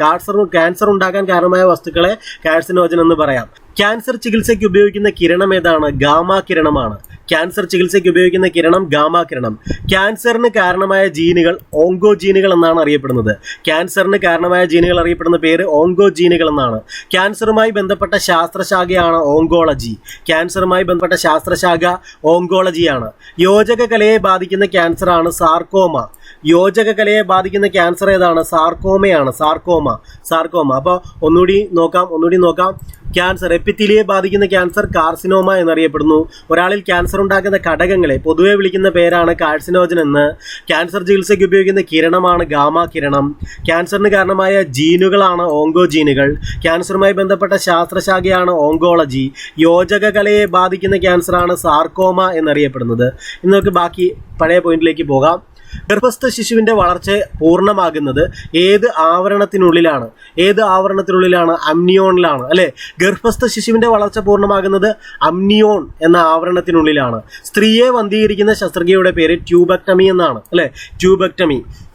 ക്യാൻസർ ഉണ്ടാക്കാൻ കാരണമായ വസ്തുക്കളെ കാർസിനോജൻ എന്ന് പറയാം. ക്യാൻസർ ചികിത്സയ്ക്ക് ഉപയോഗിക്കുന്ന കിരണം ഏതാണ്? ഗാമാ കിരണമാണ്. ക്യാൻസർ ചികിത്സയ്ക്ക് ഉപയോഗിക്കുന്ന കിരണം ഗാമാ കിരണം. ക്യാൻസറിന് കാരണമായ ജീനുകൾ ഓങ്കോജീനുകൾ എന്നാണ് അറിയപ്പെടുന്നത്. ക്യാൻസറിന് കാരണമായ ജീനുകൾ അറിയപ്പെടുന്ന പേര് ഓങ്കോജീനുകൾ എന്നാണ്. ക്യാൻസറുമായി ബന്ധപ്പെട്ട ശാസ്ത്രശാഖയാണ് ഓങ്കോളജി. ക്യാൻസറുമായി ബന്ധപ്പെട്ട ശാസ്ത്രശാഖ ഓങ്കോളജിയാണ്. യോജക കലയെ ബാധിക്കുന്ന ക്യാൻസറാണ് സാർക്കോമ. യോജക കലയെ ബാധിക്കുന്ന ക്യാൻസർ ഏതാണ്? സാർക്കോമയാണ്. സാർക്കോമ. അപ്പോൾ ഒന്നുകൂടി നോക്കാം. ക്യാൻസർ എപ്പിത്തീലിയയെ ബാധിക്കുന്ന ക്യാൻസർ കാർസിനോമ എന്നറിയപ്പെടുന്നു. ഒരാളിൽ ക്യാൻസർ ഉണ്ടാക്കുന്ന ഘടകങ്ങളെ പൊതുവെ വിളിക്കുന്ന പേരാണ് കാർസിനോജൻ എന്ന്. ക്യാൻസർ ചികിത്സയ്ക്ക് ഉപയോഗിക്കുന്ന കിരണമാണ് ഗാമാ കിരണം. ക്യാൻസറിന് കാരണമായ ജീനുകളാണ് ഓങ്കോജീനുകൾ. ക്യാൻസറുമായി ബന്ധപ്പെട്ട ശാസ്ത്രശാഖയാണ് ഓങ്കോളജി. യോജക കലയെ ബാധിക്കുന്ന ക്യാൻസറാണ് സാർക്കോമ എന്നറിയപ്പെടുന്നത്. ഇന്ന് നമുക്ക് ബാക്കി പഴയ പോയിന്റിലേക്ക് പോകാം. ഗർഭസ്ഥ ശിശുവിന്റെ വളർച്ച പൂർണ്ണമാകുന്നത് ഏത് ആവരണത്തിനുള്ളിലാണ്? അമ്നിയോണിലാണ് അല്ലെ. ഗർഭസ്ഥ ശിശുവിന്റെ വളർച്ച പൂർണ്ണമാകുന്നത് അമ്നിയോൺ എന്ന ആവരണത്തിനുള്ളിലാണ്. സ്ത്രീയെ വന്ധീകരിക്കുന്ന ശസ്ത്രക്രിയയുടെ പേര് ട്യൂബക്ടമി എന്നാണ് അല്ലെ.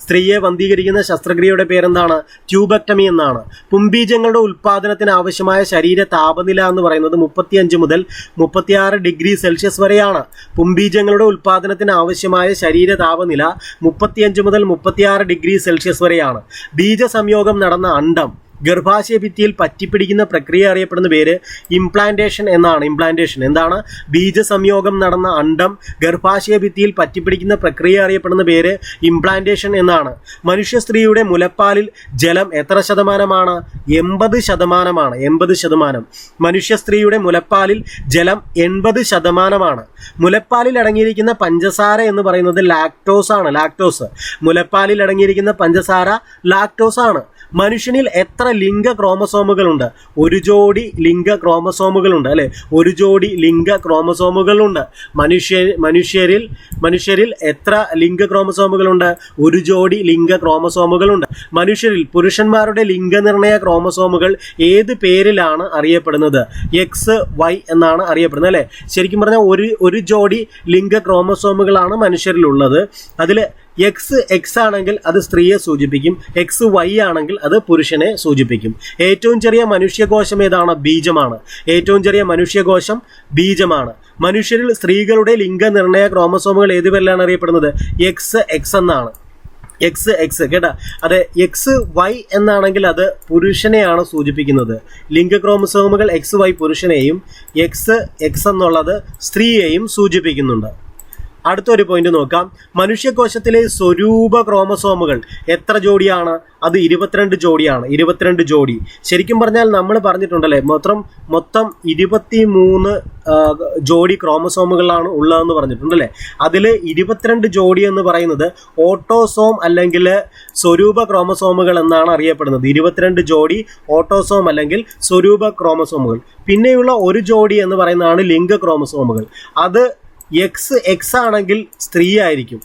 സ്ത്രീയെ വന്ധീകരിക്കുന്ന ശസ്ത്രക്രിയയുടെ പേരെന്താണ്? ട്യൂബക്ടമി എന്നാണ്. പുംബീജങ്ങളുടെ ഉൽപാദനത്തിന് ആവശ്യമായ ശരീര താപനില എന്ന് പറയുന്നത് 35 മുതൽ 36 ഡിഗ്രി സെൽഷ്യസ് വരെയാണ്. പുംബീജങ്ങളുടെ ഉൽപാദനത്തിന് ആവശ്യമായ ശരീര താപനില 35 മുതൽ 36 ഡിഗ്രി സെൽഷ്യസ് വരെയാണ്. ബീജസംയോഗം നടന്ന അണ്ഡം ഗർഭാശയ ഭിത്തിയിൽ പറ്റിപ്പിടിക്കുന്ന പ്രക്രിയ അറിയപ്പെടുന്ന പേര് ഇംപ്ലാന്റേഷൻ എന്നാണ്. എന്താണ്? ബീജസംയോഗം നടന്ന അണ്ഡം ഗർഭാശയ ഭിത്തിയിൽ പറ്റിപ്പിടിക്കുന്ന പ്രക്രിയ അറിയപ്പെടുന്ന പേര് ഇംപ്ലാന്റേഷൻ എന്നാണ്. മനുഷ്യ സ്ത്രീയുടെ മുലപ്പാലിൽ ജലം എത്ര ശതമാനമാണ്? 80%. മനുഷ്യ സ്ത്രീയുടെ മുലപ്പാലിൽ ജലം 80%. മുലപ്പാലിൽ അടങ്ങിയിരിക്കുന്ന പഞ്ചസാര എന്ന് പറയുന്നത് ലാക്ടോസ് ആണ്. മുലപ്പാലിൽ അടങ്ങിയിരിക്കുന്ന പഞ്ചസാര ലാക്ടോസ് ആണ്. മനുഷ്യനിൽ എത്ര ലിംഗ ക്രോമസോമുകളുണ്ട്? ഒരു ജോഡി ലിംഗ ക്രോമസോമുകളുണ്ട് അല്ലെ. മനുഷ്യരിൽ എത്ര ലിംഗ ക്രോമസോമുകളുണ്ട്? ഒരു ജോഡി ലിംഗ ക്രോമസോമുകളുണ്ട്. മനുഷ്യരിൽ പുരുഷന്മാരുടെ ലിംഗനിർണയ ക്രോമസോമുകൾ ഏത് പേരിലാണ് അറിയപ്പെടുന്നത്? XY എന്നാണ് അറിയപ്പെടുന്നത് അല്ലെ. ശരിക്കും പറഞ്ഞാൽ ഒരു ജോഡി ലിംഗ ക്രോമസോമുകളാണ് മനുഷ്യരിലുള്ളത്. അതിൽ X ആണെങ്കിൽ അത് സ്ത്രീയെ സൂചിപ്പിക്കും, XY ആണെങ്കിൽ അത് പുരുഷനെ സൂചിപ്പിക്കും. ഏറ്റവും ചെറിയ മനുഷ്യകോശം ഏതാണ്? ബീജമാണ്. മനുഷ്യരിൽ സ്ത്രീകളുടെ ലിംഗനിർണയ ക്രോമസോമുകൾ ഏത് പേരിലാണ് അറിയപ്പെടുന്നത്? XX എന്നാണ്. കേട്ടാ. അതെ, XY എന്നാണെങ്കിൽ അത് പുരുഷനെയാണ് സൂചിപ്പിക്കുന്നത്. ലിംഗ ക്രോമസോമുകൾ XY പുരുഷനെയും XX എന്നുള്ളത് സ്ത്രീയെയും സൂചിപ്പിക്കുന്നുണ്ട്. അടുത്തൊരു പോയിന്റ് നോക്കാം. മനുഷ്യകോശത്തിലെ സ്വരൂപ ക്രോമസോമുകൾ എത്ര ജോഡിയാണ്? അത് 22 ജോഡിയാണ്. 22 ജോഡി. ശരിക്കും പറഞ്ഞാൽ നമ്മൾ പറഞ്ഞിട്ടുണ്ടല്ലേ, മൊത്തം 23 ജോഡി ക്രോമസോമുകളാണ് ഉള്ളതെന്ന് പറഞ്ഞിട്ടുണ്ടല്ലേ. അതിൽ 22 ജോഡി എന്ന് പറയുന്നത് ഓട്ടോസോം അല്ലെങ്കിൽ സ്വരൂപ ക്രോമസോമുകൾ എന്നാണ് അറിയപ്പെടുന്നത്. 22 ജോഡി ഓട്ടോസോം അല്ലെങ്കിൽ സ്വരൂപ ക്രോമസോമുകൾ. പിന്നെയുള്ള ഒരു ജോഡി എന്ന് പറയുന്നതാണ് ലിംഗ ക്രോമസോമുകൾ. അത് X ആണെങ്കിൽ സ്ത്രീ ആയിരിക്കും,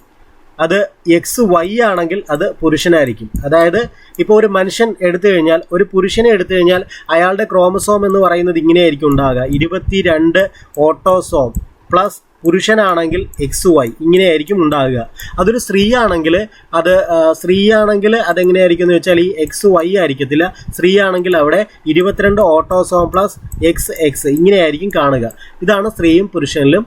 അത് XY ആണെങ്കിൽ അത് പുരുഷനായിരിക്കും. അതായത് ഇപ്പോൾ ഒരു മനുഷ്യൻ എടുത്തു കഴിഞ്ഞാൽ, ഒരു പുരുഷനെ എടുത്തു കഴിഞ്ഞാൽ അയാളുടെ ക്രോമസോം എന്ന് പറയുന്നത് ഇങ്ങനെയായിരിക്കും ഉണ്ടാകുക: 22 ഓട്ടോസോം പ്ലസ് പുരുഷനാണെങ്കിൽ XY ഇങ്ങനെയായിരിക്കും ഉണ്ടാകുക. അതൊരു സ്ത്രീ ആണെങ്കിൽ അതെങ്ങനെയായിരിക്കും എന്ന് വെച്ചാൽ ഈ XY ആയിരിക്കത്തില്ല. സ്ത്രീ ആണെങ്കിൽ അവിടെ 22 ഓട്ടോസോം പ്ലസ് XX ഇങ്ങനെയായിരിക്കും കാണുക. ഇതാണ് സ്ത്രീയും പുരുഷനിലും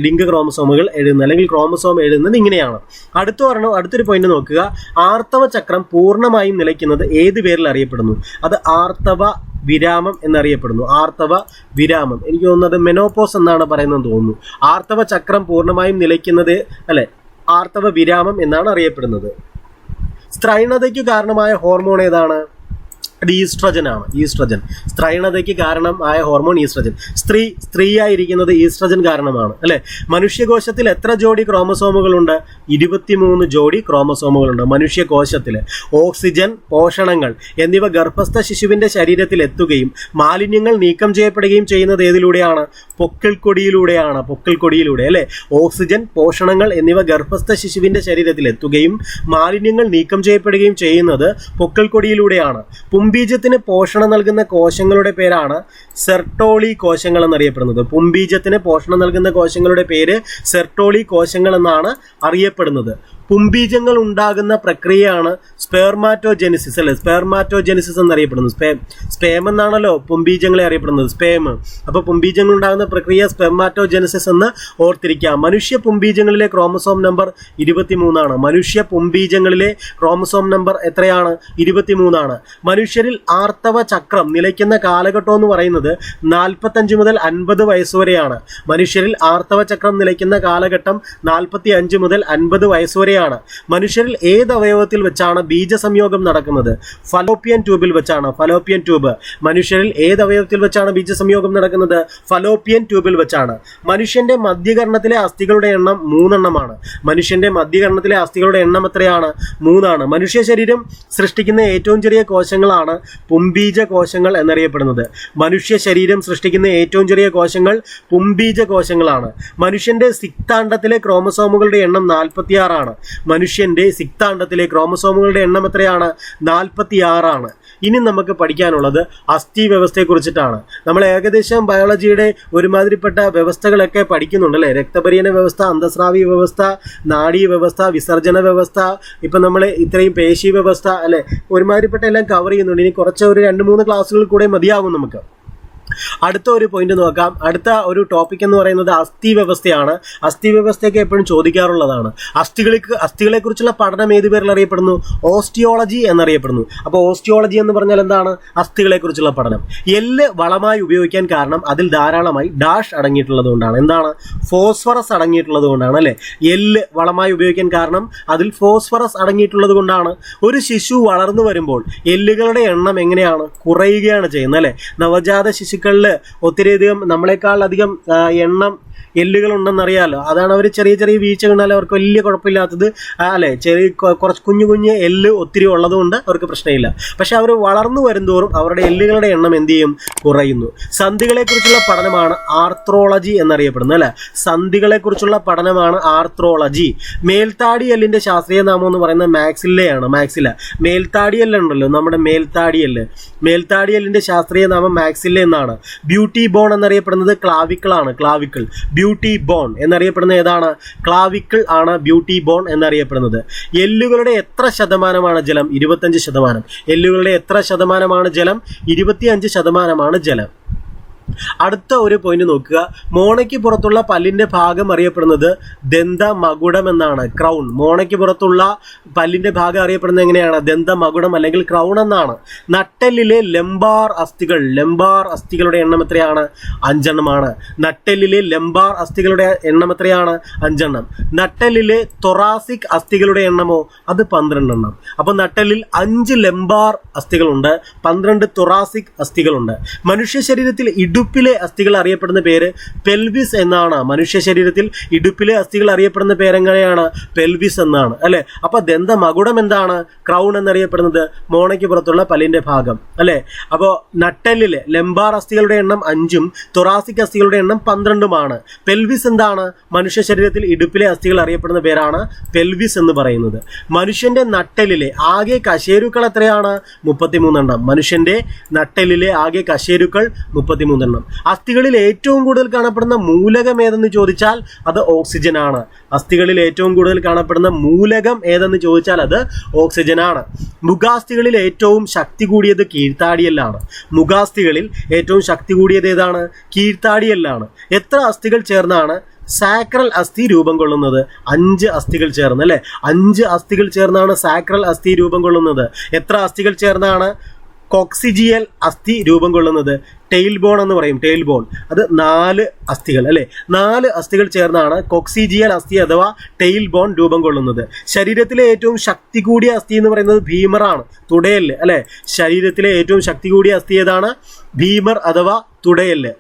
ലിംഗ ക്രോമസോമുകൾ എഴുതുന്നത്, അല്ലെങ്കിൽ ക്രോമസോം എഴുതുന്നത് ഇങ്ങനെയാണ്. അടുത്തൊരു പോയിന്റ് നോക്കുക. ആർത്തവ ചക്രം പൂർണ്ണമായും നിലയ്ക്കുന്നത് ഏത് പേരിൽ അറിയപ്പെടുന്നു? അത് ആർത്തവ വിരാമം എന്നറിയപ്പെടുന്നു. ആർത്തവ വിരാമം, എനിക്ക് തോന്നുന്നത് മെനോപോസ് എന്നാണ് പറയുന്നത് തോന്നുന്നു. ആർത്തവ ചക്രം പൂർണ്ണമായും നിലയ്ക്കുന്നത് ആർത്തവ വിരാമം എന്നാണ് അറിയപ്പെടുന്നത്. സ്ത്രൈണതയ്ക്ക് കാരണമായ ഹോർമോൺ ഏതാണ്? അത് ഈസ്ട്രജൻ ആണ്. ഈസ്ട്രജൻ സ്ത്രൈണതയ്ക്ക് കാരണമായ ഹോർമോൺ ഈസ്ട്രജൻ. സ്ത്രീയായിരിക്കുന്നത് ഈസ്ട്രജൻ കാരണമാണ് അല്ലെ. മനുഷ്യകോശത്തിൽ എത്ര ജോഡി ക്രോമസോമുകളുണ്ട്? 23 ജോഡി ക്രോമസോമുകളുണ്ട് മനുഷ്യകോശത്തിൽ. ഓക്സിജൻ, പോഷണങ്ങൾ എന്നിവ ഗർഭസ്ഥ ശിശുവിന്റെ ശരീരത്തിൽ എത്തുകയും മാലിന്യങ്ങൾ നീക്കം ചെയ്യപ്പെടുകയും ചെയ്യുന്നത് ഏതിലൂടെയാണ്? പൊക്കിൾക്കൊടിയിലൂടെയാണ്. പൊക്കിൾക്കൊടിയിലൂടെ അല്ലെ. ഓക്സിജൻ, പോഷണങ്ങൾ എന്നിവ ഗർഭസ്ഥ ശിശുവിന്റെ ശരീരത്തിൽ എത്തുകയും മാലിന്യങ്ങൾ നീക്കം ചെയ്യപ്പെടുകയും ചെയ്യുന്നത് പൊക്കിൾക്കൊടിയിലൂടെയാണ്. പുംബീജത്തിന് പോഷണം നൽകുന്ന കോശങ്ങളുടെ പേരാണ് സെർട്ടോളി കോശങ്ങൾ എന്നറിയപ്പെടുന്നത്. പുംബീജത്തിന് പോഷണം നൽകുന്ന കോശങ്ങളുടെ പേര് സെർട്ടോളി കോശങ്ങൾ എന്നാണ് അറിയപ്പെടുന്നത്. പുംബീജങ്ങൾ ഉണ്ടാകുന്ന പ്രക്രിയയാണ് സ്പെർമാറ്റോജെനിസിസ് അല്ലെ. സ്പെർമാറ്റോജെനിസിസ് എന്നറിയപ്പെടുന്നു. സ്പേം എന്നാണല്ലോ പുംബീജങ്ങളെ അറിയപ്പെടുന്നത്, സ്പേം. അപ്പോൾ പുംബീജങ്ങൾ ഉണ്ടാകുന്ന പ്രക്രിയ സ്പെർമാറ്റോജെനിസിസ് എന്ന് ഓർത്തിരിക്കുക. മനുഷ്യ പുംബീജങ്ങളിലെ ക്രോമസോം നമ്പർ 23 ആണ്. മനുഷ്യ പുംബീജങ്ങളിലെ ക്രോമസോം നമ്പർ എത്രയാണ്? 23 ആണ്. മനുഷ്യരിൽ ആർത്തവ ചക്രം നിലയ്ക്കുന്ന കാലഘട്ടം എന്ന് പറയുന്നത് 45 മുതൽ 50 വയസ്സ് വരെയാണ്. മനുഷ്യരിൽ ആർത്തവ ചക്രം നിലയ്ക്കുന്ന കാലഘട്ടം 45 മുതൽ 50 വയസ്സ് വരെയാണ്. മനുഷ്യരിൽ ഏത് അവയവത്തിൽ വെച്ചാണ് ബീജസംയോഗം നടക്കുന്നത്? ഫലോപ്പിയൻ ട്യൂബിൽ വെച്ചാണ്. Fallopian tube. മനുഷ്യരിൽ ഏത് അവയവത്തിൽ വെച്ചാണ് ബീജസംയോഗം നടക്കുന്നത്? ഫലോപ്പിയൻ ട്യൂബിൽ വെച്ചാണ്. മനുഷ്യന്റെ മധ്യകർണത്തിലെ അസ്ഥികളുടെ എണ്ണം 3 എണ്ണമാണ്. മനുഷ്യന്റെ മധ്യകർണത്തിലെ അസ്ഥികളുടെ എണ്ണം എത്രയാണ്? 3 ആണ്. മനുഷ്യ ശരീരം സൃഷ്ടിക്കുന്ന ഏറ്റവും ചെറിയ കോശങ്ങളാണ് പുംബീജ കോശങ്ങൾ എന്നറിയപ്പെടുന്നത്. മനുഷ്യ ശരീരം സൃഷ്ടിക്കുന്ന ഏറ്റവും ചെറിയ കോശങ്ങൾ പുംബീജ കോശങ്ങളാണ്. മനുഷ്യന്റെ സിക്താണ്ഡത്തിലെ ക്രോമസോമുകളുടെ എണ്ണം 46 ആണ്. മനുഷ്യന്റെ സിക്താണ്ഡത്തിലെ ക്രോമസോമുകളുടെ എണ്ണം എത്രയാണ്? 46 ആണ്. ഇനി നമുക്ക് പഠിക്കാനുള്ളത് അസ്ഥി വ്യവസ്ഥയെ കുറിച്ചിട്ടാണ്. നമ്മൾ ഏകദേശം ബയോളജിയുടെ ഒരുമാതിരിപ്പെട്ട വ്യവസ്ഥകളൊക്കെ പഠിക്കുന്നുണ്ട് അല്ലേ. രക്തപര്യന വ്യവസ്ഥ, അന്തസ്രാവി വ്യവസ്ഥ, നാഡീ വ്യവസ്ഥ, വിസർജന വ്യവസ്ഥ, ഇപ്പം നമ്മൾ ഇത്രയും പേശി വ്യവസ്ഥ അല്ലെ, ഒരുമാതിരിപ്പെട്ട എല്ലാം കവർ ചെയ്യുന്നുണ്ട്. ഇനി കുറച്ച് ഒരു 2-3 ക്ലാസ്സുകൾ കൂടെ മതിയാകും നമുക്ക്. അടുത്ത ഒരു പോയിന്റ് നോക്കാം. അടുത്ത ഒരു ടോപ്പിക് എന്ന് പറയുന്നത് അസ്ഥി വ്യവസ്ഥയാണ്. അസ്ഥി വ്യവസ്ഥയൊക്കെ എപ്പോഴും ചോദിക്കാറുള്ളതാണ്. അസ്ഥികളെ കുറിച്ചുള്ള പഠനം ഏത് പേരിൽ അറിയപ്പെടുന്നു? ഓസ്റ്റിയോളജി എന്നറിയപ്പെടുന്നു. അപ്പോൾ ഓസ്റ്റിയോളജി എന്ന് പറഞ്ഞാൽ എന്താണ്? അസ്ഥികളെ കുറിച്ചുള്ള പഠനം. എല്ല് വളമായി ഉപയോഗിക്കാൻ കാരണം അതിൽ ധാരാളമായി ഡാഷ് അടങ്ങിയിട്ടുള്ളത് കൊണ്ടാണ്. എന്താണ്? ഫോസ്ഫറസ് അടങ്ങിയിട്ടുള്ളത് കൊണ്ടാണ് അല്ലെ. എല്ല് വളമായി ഉപയോഗിക്കാൻ കാരണം അതിൽ ഫോസ്ഫറസ് അടങ്ങിയിട്ടുള്ളത് കൊണ്ടാണ്. ഒരു ശിശു വളർന്നു വരുമ്പോൾ എല്ലുകളുടെ എണ്ണം എങ്ങനെയാണ്? കുറയുകയാണ് ചെയ്യുന്നത് അല്ലെ. നവജാത ശിശുക്കളിൽ ഒത്തിരിയധികം നമ്മളെക്കാൾ അധികം എണ്ണം എല്ലുകൾ ഉണ്ടെന്നറിയാമല്ലോ. അതാണ് അവർ ചെറിയ ചെറിയ വീഴ്ച കണ്ടാൽ അവർക്ക് വലിയ കുഴപ്പമില്ലാത്തത് അല്ലെ. കുറച്ച് കുഞ്ഞു എല്ല് ഒത്തിരി ഉള്ളതുകൊണ്ട് അവർക്ക് പ്രശ്നമില്ല. പക്ഷെ അവർ വളർന്നു വരുന്തോറും അവരുടെ എല്ലുകളുടെ എണ്ണം എന്ത് ചെയ്യും? കുറയുന്നു. സന്ധികളെ കുറിച്ചുള്ള പഠനമാണ് ആർത്രോളജി എന്നറിയപ്പെടുന്നത് അല്ലെ. സന്ധികളെ കുറിച്ചുള്ള പഠനമാണ് ആർത്രോളജി. മേൽത്താടി എല്ലിന്റെ ശാസ്ത്രീയ നാമം എന്ന് പറയുന്നത് മാക്സില്ലയാണ്. മാക്സില. മേൽത്താടി എല്ലുണ്ടല്ലോ, നമ്മുടെ മേൽത്താടി എല്ലിന്റെ ശാസ്ത്രീയ നാമം മാക്സില്ല എന്നാണ്. ബ്യൂട്ടി ബോൺ എന്നറിയപ്പെടുന്നത് ക്ലാവിക്കിൾ ആണ്. ക്ലാവിക്കിൾ. ബ്യൂട്ടി ബോൺ എന്നറിയപ്പെടുന്നത് ഏതാണ്? ക്ലാവിക്കിൾ ആണ് ബ്യൂട്ടി ബോൺ എന്നറിയപ്പെടുന്നത്. എല്ലുകളുടെ എത്ര ശതമാനമാണ് ജലം? 25%. എല്ലുകളുടെ എത്ര ശതമാനമാണ് ജലം? 25% ജലം. അടുത്ത ഒരു പോയിന്റ് നോക്കുക. മോണയ്ക്ക് പുറത്തുള്ള പല്ലിന്റെ ഭാഗം അറിയപ്പെടുന്നത് ദന്തമകുടം എന്നാണ്. ക്രൗൺ. മോണയ്ക്ക് പുറത്തുള്ള പല്ലിന്റെ ഭാഗം അറിയപ്പെടുന്നത് എങ്ങനെയാണ്? ദന്തമകുടം അല്ലെങ്കിൽ ക്രൗൺ എന്നാണ്. നട്ടെല്ലിലെ ലംബാർ അസ്ഥികളുടെ എണ്ണം എത്രയാണ്? 5 എണ്ണമാണ്. നട്ടെല്ലിലെ ലംബാർ അസ്ഥികളുടെ എണ്ണം എത്രയാണ്? 5 എണ്ണം. നട്ടെല്ലിലെ തൊറാസിക് അസ്ഥികളുടെ എണ്ണമോ? അത് 12 എണ്ണം. അപ്പൊ നട്ടെല്ലിൽ 5 ലംബാർ അസ്ഥികളുണ്ട്, 12 തൊറാസിക് അസ്ഥികളുണ്ട്. മനുഷ്യ ശരീരത്തിൽ ഇടുപ്പിലെ അസ്ഥികൾ അറിയപ്പെടുന്ന പേര് പെൽവിസ് എന്നാണ്. മനുഷ്യ ശരീരത്തിൽ ഇടുപ്പിലെ അസ്ഥികൾ അറിയപ്പെടുന്ന പേരെങ്ങനെയാണ്? പെൽവിസ് എന്നാണ് അല്ലെ. അപ്പൊ ദന്തമകുടം എന്താണ്? ക്രൗൺ എന്നറിയപ്പെടുന്നത്. മോണയ്ക്ക് പുറത്തുള്ള പല്ലിന്റെ ഭാഗം അല്ലെ. അപ്പോൾ നട്ടെല്ലിലെ ലംബാർ അസ്ഥികളുടെ എണ്ണം 5ഉം തൊറാസിക് അസ്ഥികളുടെ എണ്ണം 12ഉമാണ്. പെൽവിസ് എന്താണ്? മനുഷ്യ ശരീരത്തിൽ ഇടുപ്പിലെ അസ്ഥികൾ അറിയപ്പെടുന്ന പേരാണ് പെൽവിസ് എന്ന് പറയുന്നത്. മനുഷ്യന്റെ നട്ടെല്ലിലെ ആകെ കശേരുക്കൾ എത്രയാണ്? 33 എണ്ണം. മനുഷ്യന്റെ നട്ടെല്ലിലെ ആകെ കശേരുക്കൾ 33 എണ്ണം. അസ്ഥികളിൽ ഏറ്റവും കൂടുതൽ കാണപ്പെടുന്ന മൂലകം ഏതെന്ന് ചോദിച്ചാൽ അത് ഓക്സിജൻ ആണ്. അസ്ഥികളിൽ ഏറ്റവും കൂടുതൽ കാണപ്പെടുന്ന മൂലകം ഏതെന്ന് ചോദിച്ചാൽ അത് ഓക്സിജൻ ആണ്. മുഖാസ്ഥികളിൽ ഏറ്റവും ശക്തി കൂടിയത് കീഴ്ത്താടിയല്ലാണ്. മുഖാസ്ഥികളിൽ ഏറ്റവും ശക്തി കൂടിയത് ഏതാണ്? കീഴ്ത്താടിയല്ലാണ്. എത്ര അസ്ഥികൾ ചേർന്നാണ് സാക്രൽ അസ്ഥി രൂപം കൊള്ളുന്നത്? 5 അസ്ഥികൾ ചേർന്ന് അല്ലെ. 5 അസ്ഥികൾ ചേർന്നാണ് സാക്രൽ അസ്ഥി രൂപം കൊള്ളുന്നത്. എത്ര അസ്ഥികൾ ചേർന്നാണ് കോക്സിജിയൽ അസ്ഥി രൂപം കൊള്ളുന്നത്? ടെയിൽ ബോൺ എന്ന് പറയും. ടെയിൽ ബോൺ അത് 4 അസ്ഥികൾ അല്ലെ. 4 അസ്ഥികൾ ചേർന്നാണ് കോക്സിജിയൽ അസ്ഥി അഥവാ ടെയിൽ ബോൺ രൂപം കൊള്ളുന്നത്. ശരീരത്തിലെ ഏറ്റവും ശക്തി കൂടിയ അസ്ഥി എന്ന് പറയുന്നത് ഭീമറാണ്. തുടയല് അല്ലെ. ശരീരത്തിലെ ഏറ്റവും ശക്തി കൂടിയ അസ്ഥി ഏതാണ്? ഭീമർ അഥവാ തുടയല്.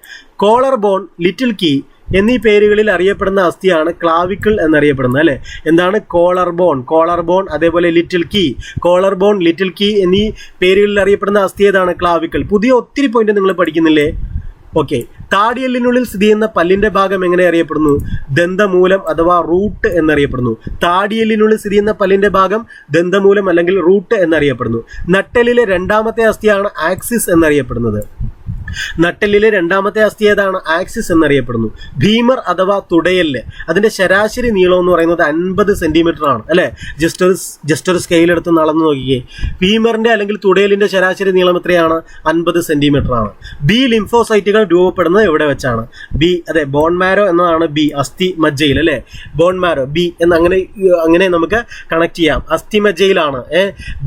കോളർ ബോൺ, ലിറ്റിൽ കീ എന്നീ പേരുകളിൽ അറിയപ്പെടുന്ന അസ്ഥിയാണ് ക്ലാവിക്കിൾ എന്നറിയപ്പെടുന്നത് അല്ലെ. എന്താണ്? കോളർ ബോൺ അതേപോലെ little key. Collar bone, little key എന്നീ പേരുകളിൽ അറിയപ്പെടുന്ന അസ്ഥി ഏതാണ്? ക്ലാവിക്കിൾ. പുതിയ ഒത്തിരി പോയിന്റ് നിങ്ങൾ പഠിക്കുന്നില്ലേ? ഓക്കെ. താടിയെല്ലിനുള്ളിൽ സ്ഥിതി ചെയ്യുന്ന പല്ലിന്റെ ഭാഗം എങ്ങനെ അറിയപ്പെടുന്നു? ദന്തമൂലം അഥവാ റൂട്ട് എന്നറിയപ്പെടുന്നു. താടിയെല്ലിനുള്ളിൽ സ്ഥിതി ചെയ്യുന്ന പല്ലിന്റെ ഭാഗം ദന്തമൂലം അല്ലെങ്കിൽ റൂട്ട് എന്നറിയപ്പെടുന്നു. നട്ടെല്ലിലെ രണ്ടാമത്തെ അസ്ഥിയാണ് ആക്സിസ് എന്നറിയപ്പെടുന്നത്. നട്ടെല്ലിലെ രണ്ടാമത്തെ അസ്ഥി ഏതാണ്? ആക്സിസ് എന്നറിയപ്പെടുന്നു. ഭീമർ അഥവാ തുടയല് അതിന്റെ ശരാശരി നീളം എന്ന് പറയുന്നത് 50 സെന്റിമീറ്റർ ആണ് അല്ലെ. ജസ്റ്റ് ഒരു സ്കെയിൽ എടുത്ത് നടന്നു നോക്കിയേ. ഭീമറിന്റെ അല്ലെങ്കിൽ തുടയലിന്റെ ശരാശരി നീളം എത്രയാണ്? 50 സെന്റിമീറ്റർ ആണ്. ബി ലിംഫോസൈറ്റുകൾ രൂപപ്പെടുന്നത് എവിടെ വെച്ചാണ്? ബി അതെ ബോൺ മാരോ എന്നതാണ് ബി. അസ്ഥി മജ്ജയിൽ അല്ലെ. ബോൺ മാരോ ബി എന്ന് അങ്ങനെ നമുക്ക് കണക്ട് ചെയ്യാം. അസ്ഥി മജ്ജയിലാണ്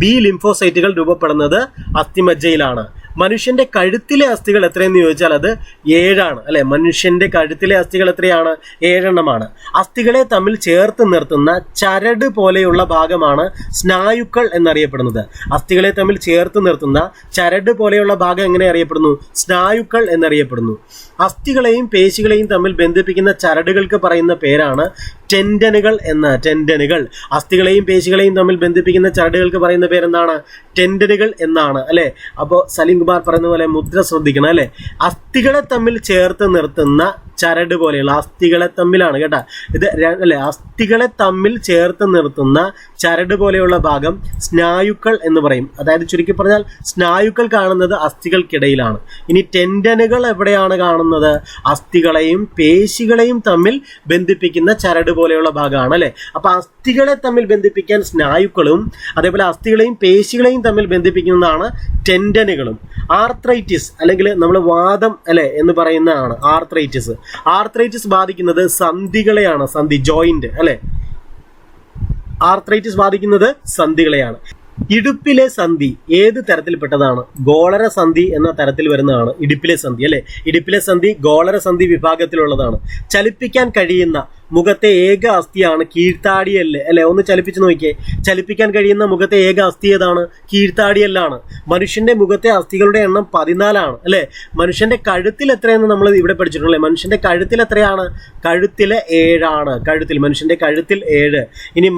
ബി ലിംഫോസൈറ്റുകൾ രൂപപ്പെടുന്നത്. അസ്ഥി മജ്ജയിലാണ്. മനുഷ്യന്റെ കഴുത്തിലെ അസ്ഥികൾ എത്രയെന്ന് ചോദിച്ചാൽ അത് 7 അല്ലെ. മനുഷ്യന്റെ കഴുത്തിലെ അസ്ഥികൾ എത്രയാണ്? 7 എണ്ണമാണ്. അസ്ഥികളെ തമ്മിൽ ചേർത്ത് നിർത്തുന്ന ചരട് പോലെയുള്ള ഭാഗമാണ് സ്നായുക്കൾ എന്നറിയപ്പെടുന്നത്. അസ്ഥികളെ തമ്മിൽ ചേർത്ത് നിർത്തുന്ന ചരട് പോലെയുള്ള ഭാഗം എങ്ങനെ അറിയപ്പെടുന്നു? സ്നായുക്കൾ എന്നറിയപ്പെടുന്നു. അസ്ഥികളെയും പേശികളെയും തമ്മിൽ ബന്ധിപ്പിക്കുന്ന ചരടുകൾക്ക് പറയുന്ന പേരാണ് ടെൻഡനുകൾ എന്ന. ടെൻഡനുകൾ. അസ്ഥികളെയും പേശികളെയും തമ്മിൽ ബന്ധിപ്പിക്കുന്ന ചരടുകൾക്ക് പറയുന്ന പേരെന്താണ്? ടെൻഡനുകൾ എന്നാണ് അല്ലെ. അപ്പോൾ സലീം കുമാർ പറയുന്ന പോലെ മുദ്ര ശ്രദ്ധിക്കണം അല്ലെ. അസ്ഥികളെ തമ്മിൽ ചേർത്ത് നിർത്തുന്ന ചരട് പോലെയുള്ള അസ്ഥികളെ തമ്മിലാണ് കേട്ടാ ഇത് അല്ലെ. അസ്ഥികളെ തമ്മിൽ ചേർത്ത് നിർത്തുന്ന ചരട് പോലെയുള്ള ഭാഗം സ്നായുക്കൾ എന്ന് പറയും. അതായത് ചുരുക്കി പറഞ്ഞാൽ സ്നായുക്കൾ കാണുന്നത് അസ്ഥികൾക്കിടയിലാണ്. ഇനി ടെൻഡനുകൾ എവിടെയാണ് കാണുന്നത്? അസ്ഥികളെയും പേശികളെയും തമ്മിൽ ബന്ധിപ്പിക്കുന്ന ചരട് പോലെയുള്ള ഭാഗമാണ് അല്ലെ. അപ്പൊ അസ്ഥികളെ തമ്മിൽ ബന്ധിപ്പിക്കാൻ സ്നായുക്കളും അതേപോലെ അസ്ഥികളെയും പേശികളെയും തമ്മിൽ ബന്ധിപ്പിക്കുന്നതാണ് ടെൻഡനുകളും. ആർത്രൈറ്റിസ് അല്ലെങ്കിൽ നമ്മൾ വാദം അല്ലെ എന്ന് പറയുന്നതാണ് ആർത്രൈറ്റിസ്. ആർത്രൈറ്റിസ് ബാധിക്കുന്നത് സന്ധികളെയാണ്. സന്ധി ജോയിന്റ് അല്ലെ. ആർത്രൈറ്റിസ് ബാധിക്കുന്നത് സന്ധികളെയാണ്. ഇടുപ്പിലെ സന്ധി ഏത് തരത്തിൽപ്പെട്ടതാണ്? ഗോളര സന്ധി എന്ന തരത്തിൽ വരുന്നതാണ് ഇടുപ്പിലെ സന്ധി അല്ലെ. ഇടുപ്പിലെ സന്ധി ഗോളര സന്ധി വിഭാഗത്തിലുള്ളതാണ്. ചലിപ്പിക്കാൻ കഴിയുന്ന മുഖത്തെ ഏക അസ്ഥിയാണ് കീഴ്ത്താടിയല്ല് അല്ലെ. ഒന്ന് ചലിപ്പിച്ച് നോക്കിയേ. ചലിപ്പിക്കാൻ കഴിയുന്ന മുഖത്തെ ഏക അസ്ഥി ഏതാണ്? കീഴ്ത്താടിയല്ലാണ്. മനുഷ്യന്റെ മുഖത്തെ അസ്ഥികളുടെ എണ്ണം 14 അല്ലെ. മനുഷ്യന്റെ കഴുത്തിൽ എത്രയെന്ന് നമ്മൾ ഇവിടെ പഠിച്ചിട്ടുള്ളേ. മനുഷ്യന്റെ കഴുത്തിൽ എത്രയാണ്? കഴുത്തിലെ 7 മനുഷ്യന്റെ കഴുത്തിൽ 7. ഇനി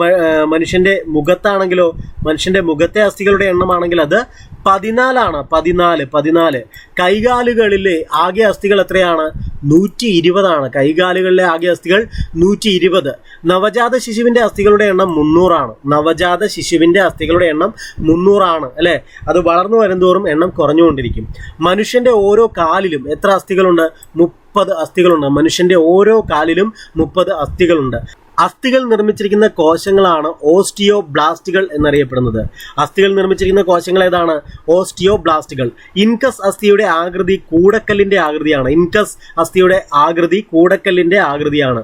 മനുഷ്യന്റെ മുഖത്താണെങ്കിലോ? മനുഷ്യന്റെ മുഖത്തെ അസ്ഥികളുടെ എണ്ണമാണെങ്കിൽ അത് 14. കൈകാലുകളിലെ ആകെ അസ്ഥികൾ എത്രയാണ്? 120. കൈകാലുകളിലെ ആകെ അസ്ഥികൾ 120. നവജാത ശിശുവിന്റെ അസ്ഥികളുടെ എണ്ണം 300. നവജാത ശിശുവിന്റെ അസ്ഥികളുടെ എണ്ണം 300 അല്ലെ. അത് വളർന്നു വരുന്തോറും എണ്ണം കുറഞ്ഞുകൊണ്ടിരിക്കും. മനുഷ്യന്റെ ഓരോ കാലിലും എത്ര അസ്ഥികളുണ്ട്? 30 അസ്ഥികളുണ്ട്. മനുഷ്യന്റെ ഓരോ കാലിലും 30 അസ്ഥികളുണ്ട്. അസ്ഥികൾ നിർമ്മിച്ചിരിക്കുന്ന കോശങ്ങളാണ് ഓസ്റ്റിയോബ്ലാസ്റ്റുകൾ എന്നറിയപ്പെടുന്നത്. അസ്ഥികൾ നിർമ്മിച്ചിരിക്കുന്ന കോശങ്ങൾ ഏതാണ്? ഓസ്റ്റിയോബ്ലാസ്റ്റുകൾ. ഇൻകസ് അസ്ഥിയുടെ ആകൃതി കൂടക്കല്ലിന്റെ ആകൃതിയാണ്. ഇൻകസ് അസ്ഥിയുടെ ആകൃതി കൂടക്കല്ലിന്റെ ആകൃതിയാണ്.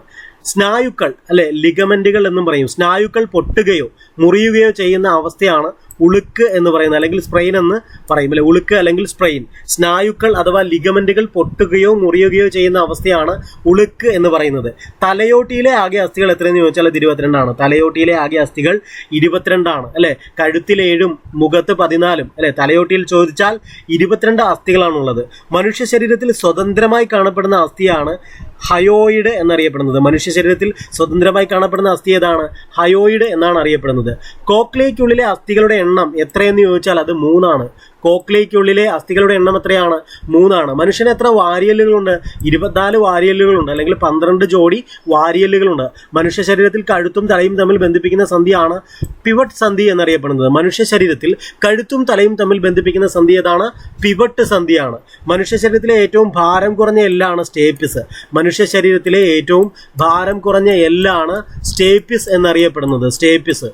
സ്നായുക്കൾ അല്ലെ ലിഗമെന്റുകൾ എന്നും പറയും. സ്നായുക്കൾ പൊട്ടുകയോ മുറിയുകയോ ചെയ്യുന്ന അവസ്ഥയാണ് ഉളുക്ക് എന്ന് പറയുന്നത്, അല്ലെങ്കിൽ സ്പ്രെയിൻ എന്ന് പറയും അല്ലെ, ഉളുക്ക് അല്ലെങ്കിൽ സ്പ്രെയിൻ. സ്നായുക്കൾ അഥവാ ലിഗമെന്റുകൾ പൊട്ടുകയോ മുറിയുകയോ ചെയ്യുന്ന അവസ്ഥയാണ് ഉളുക്ക് എന്ന് പറയുന്നത്. തലയോട്ടിയിലെ ആകെ അസ്ഥികൾ എത്രയെന്ന് ചോദിച്ചാൽ അത് 22 തലയോട്ടിയിലെ ആകെ അസ്ഥികൾ 22 അല്ലെ. കഴുത്തിൽ 7 മുഖത്ത് 14 അല്ലെ. തലയോട്ടിയിൽ ചോദിച്ചാൽ 22 അസ്ഥികളാണുള്ളത്. മനുഷ്യ ശരീരത്തിൽ സ്വതന്ത്രമായി കാണപ്പെടുന്ന അസ്ഥിയാണ് ഹയോയിഡ് എന്നറിയപ്പെടുന്നത്. മനുഷ്യ ശരീരത്തിൽ സ്വതന്ത്രമായി കാണപ്പെടുന്ന അസ്ഥി ഏതാണ്? ഹയോയിഡ് എന്നാണ് അറിയപ്പെടുന്നത്. കോക്ലിയയ്ക്കുള്ളിലെ അസ്ഥികളുടെ എണ്ണം എത്രയെന്ന് ചോദിച്ചാൽ അത് 3. കോക്ലിയയ്ക്കുള്ളിലെ അസ്ഥികളുടെ എണ്ണം എത്രയാണ്? 3. മനുഷ്യന് എത്ര വാരിയല്ലുകളുണ്ട്? 24 വാരിയല്ലുകളുണ്ട്, അല്ലെങ്കിൽ 12 ജോഡി വാരിയല്ലുകളുണ്ട്. മനുഷ്യ ശരീരത്തിൽ കഴുത്തും തലയും തമ്മിൽ ബന്ധിപ്പിക്കുന്ന സന്ധിയാണ് പിവറ്റ് സന്ധി എന്നറിയപ്പെടുന്നത്. മനുഷ്യ ശരീരത്തിൽ കഴുത്തും തലയും തമ്മിൽ ബന്ധിപ്പിക്കുന്ന സന്ധി ഏതാണ്? പിവറ്റ് സന്ധിയാണ്. മനുഷ്യ ശരീരത്തിലെ ഏറ്റവും ഭാരം കുറഞ്ഞ എല്ലാണ് സ്റ്റേപ്പിസ്. മനുഷ്യ ശരീരത്തിലെ ഏറ്റവും ഭാരം കുറഞ്ഞ എല്ലാണ് സ്റ്റേപ്പിസ് എന്നറിയപ്പെടുന്നത്. സ്റ്റേപ്പിസ്.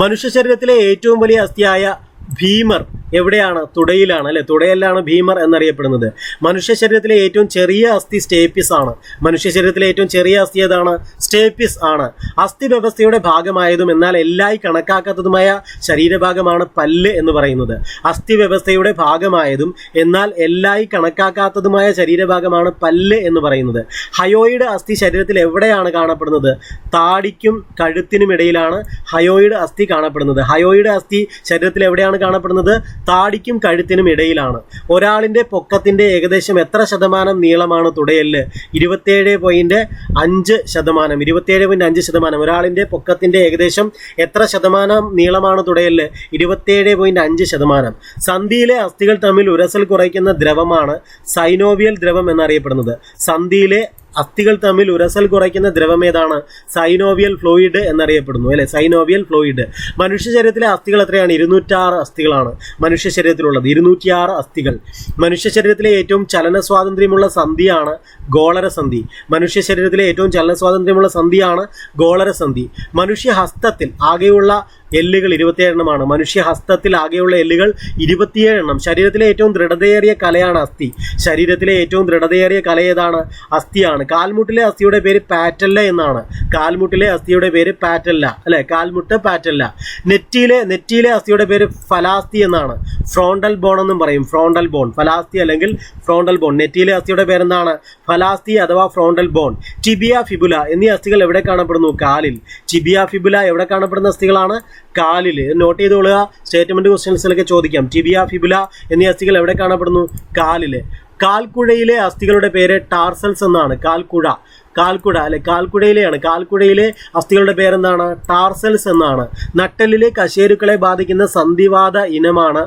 മനുഷ്യ ശരീരത്തിലെ ഏറ്റവും വലിയ അസ്ഥിയായ ഭീമർ എവിടെയാണ്? തുടയിലാണ് അല്ലെ. തുടയിലാണ് ഭീമർ എന്നറിയപ്പെടുന്നത്. മനുഷ്യ ശരീരത്തിലെ ഏറ്റവും ചെറിയ അസ്ഥി സ്റ്റേപ്പിസ് ആണ്. മനുഷ്യ ശരീരത്തിലെ ഏറ്റവും ചെറിയ അസ്ഥി ഏതാണ്? സ്റ്റേപ്പിസ് ആണ്. അസ്ഥി വ്യവസ്ഥയുടെ ഭാഗമായതും എന്നാൽ എല്ലായി കണക്കാക്കാത്തതുമായ ശരീരഭാഗമാണ് പല്ല് എന്ന് പറയുന്നത്. അസ്ഥി വ്യവസ്ഥയുടെ ഭാഗമായതും എന്നാൽ എല്ലായി കണക്കാക്കാത്തതുമായ ശരീരഭാഗമാണ് പല്ല് എന്ന് പറയുന്നത്. ഹയോയിഡ് അസ്ഥി ശരീരത്തിൽ എവിടെയാണ് കാണപ്പെടുന്നത്? താടിക്കും കഴുത്തിനും ഇടയിലാണ് ഹയോയിഡ് അസ്ഥി കാണപ്പെടുന്നത്. ഹയോയിഡ് അസ്ഥി ശരീരത്തിൽ എവിടെയാണ് കാണപ്പെടുന്നത്? താടിക്കും കഴുത്തിനും ഇടയിലാണ്. ഒരാളിന്റെ പൊക്കത്തിന്റെ ഏകദേശം എത്ര ശതമാനം നീളമാണ് തുടയെല്ല്? 27.5%. 27.5%. ഒരാളിന്റെ പൊക്കത്തിന്റെ ഏകദേശം എത്ര ശതമാനം നീളമാണ് തുടയെല്ല്? 27.5%. സന്ധിയിലെ അസ്ഥികൾ തമ്മിൽ ഉരസൽ കുറയ്ക്കുന്ന ദ്രവമാണ് സൈനോവിയൽ ദ്രവം എന്നറിയപ്പെടുന്നത്. സന്ധിയിലെ അസ്ഥികൾ തമ്മിൽ ഉരസൽ കുറയ്ക്കുന്ന ദ്രവം ഏതാണ്? സൈനോവിയൽ ഫ്ലൂയിഡ് എന്നറിയപ്പെടുന്നു അല്ലെ. Synovial fluid. മനുഷ്യ ശരീരത്തിലെ അസ്ഥികൾ എത്രയാണ്? 206 അസ്ഥികളാണ് മനുഷ്യ ശരീരത്തിലുള്ളത്. 206 അസ്ഥികൾ. മനുഷ്യ ശരീരത്തിലെ ഏറ്റവും ചലന സ്വാതന്ത്ര്യമുള്ള സന്ധിയാണ് ഗോളരസന്ധി. മനുഷ്യ ശരീരത്തിലെ ഏറ്റവും ചലന സ്വാതന്ത്ര്യമുള്ള സന്ധിയാണ് ഗോളരസന്ധി. മനുഷ്യ ഹസ്തത്തിൽ ആകെയുള്ള എല്ലുകൾ 27 മനുഷ്യ ഹസ്തത്തിൽ ആകെയുള്ള എല്ലുകൾ 27. ശരീരത്തിലെ ഏറ്റവും ദൃഢതയേറിയ കലയാണ് അസ്ഥി. ശരീരത്തിലെ ഏറ്റവും ദൃഢതയേറിയ കല ഏതാണ്? അസ്ഥിയാണ്. കാൽമുട്ടിലെ അസ്ഥിയുടെ പേര് പാറ്റല്ല എന്നാണ്. കാൽമുട്ടിലെ അസ്ഥിയുടെ പേര് പാറ്റല്ല അല്ലെ. കാൽമുട്ട് പാറ്റല്ല. നെറ്റിയിലെ അസ്ഥിയുടെ പേര് ഫലാസ്തി എന്നാണ്. ഫ്രോണ്ടൽ ബോൺ എന്നും പറയും. ഫ്രോണ്ടൽ ബോൺ, ഫലാസ്തി അല്ലെങ്കിൽ ഫ്രോണ്ടൽ ബോൺ. നെറ്റിയിലെ അസ്ഥിയുടെ പേരെന്താണ്? ഫലാസ്തി അഥവാ ഫ്രോണ്ടൽ ബോൺ. ടിബിയ, ഫിബുല എന്നീ അസ്ഥികൾ എവിടെ കാണപ്പെടുന്നു? കാലിൽ. ടിബിയ, ഫിബുല എവിടെ കാണപ്പെടുന്ന അസ്ഥികളാണ്? കാലിൽ. നോട്ട് ചെയ്തോളുക, സ്റ്റേറ്റ്മെന്റ് ക്വസ്റ്റ്യൻസിലൊക്കെ ചോദിക്കാം. ടിബിയ, ഫിബുല എന്നീ അസ്ഥികൾ എവിടെ കാണപ്പെടുന്നു? കാലില്. കാൽക്കുഴയിലെ അസ്ഥികളുടെ പേര് ടാർസൽസ് എന്നാണ്. കാൽക്കുഴ അല്ലെ. കാൽക്കുഴയിലെ അസ്ഥികളുടെ പേരെന്താണ്? ടാർസൽസ് എന്നാണ്. നട്ടെല്ലിലെ കശേരുക്കളെ ബാധിക്കുന്ന സന്ധിവാത ഇനമാണ്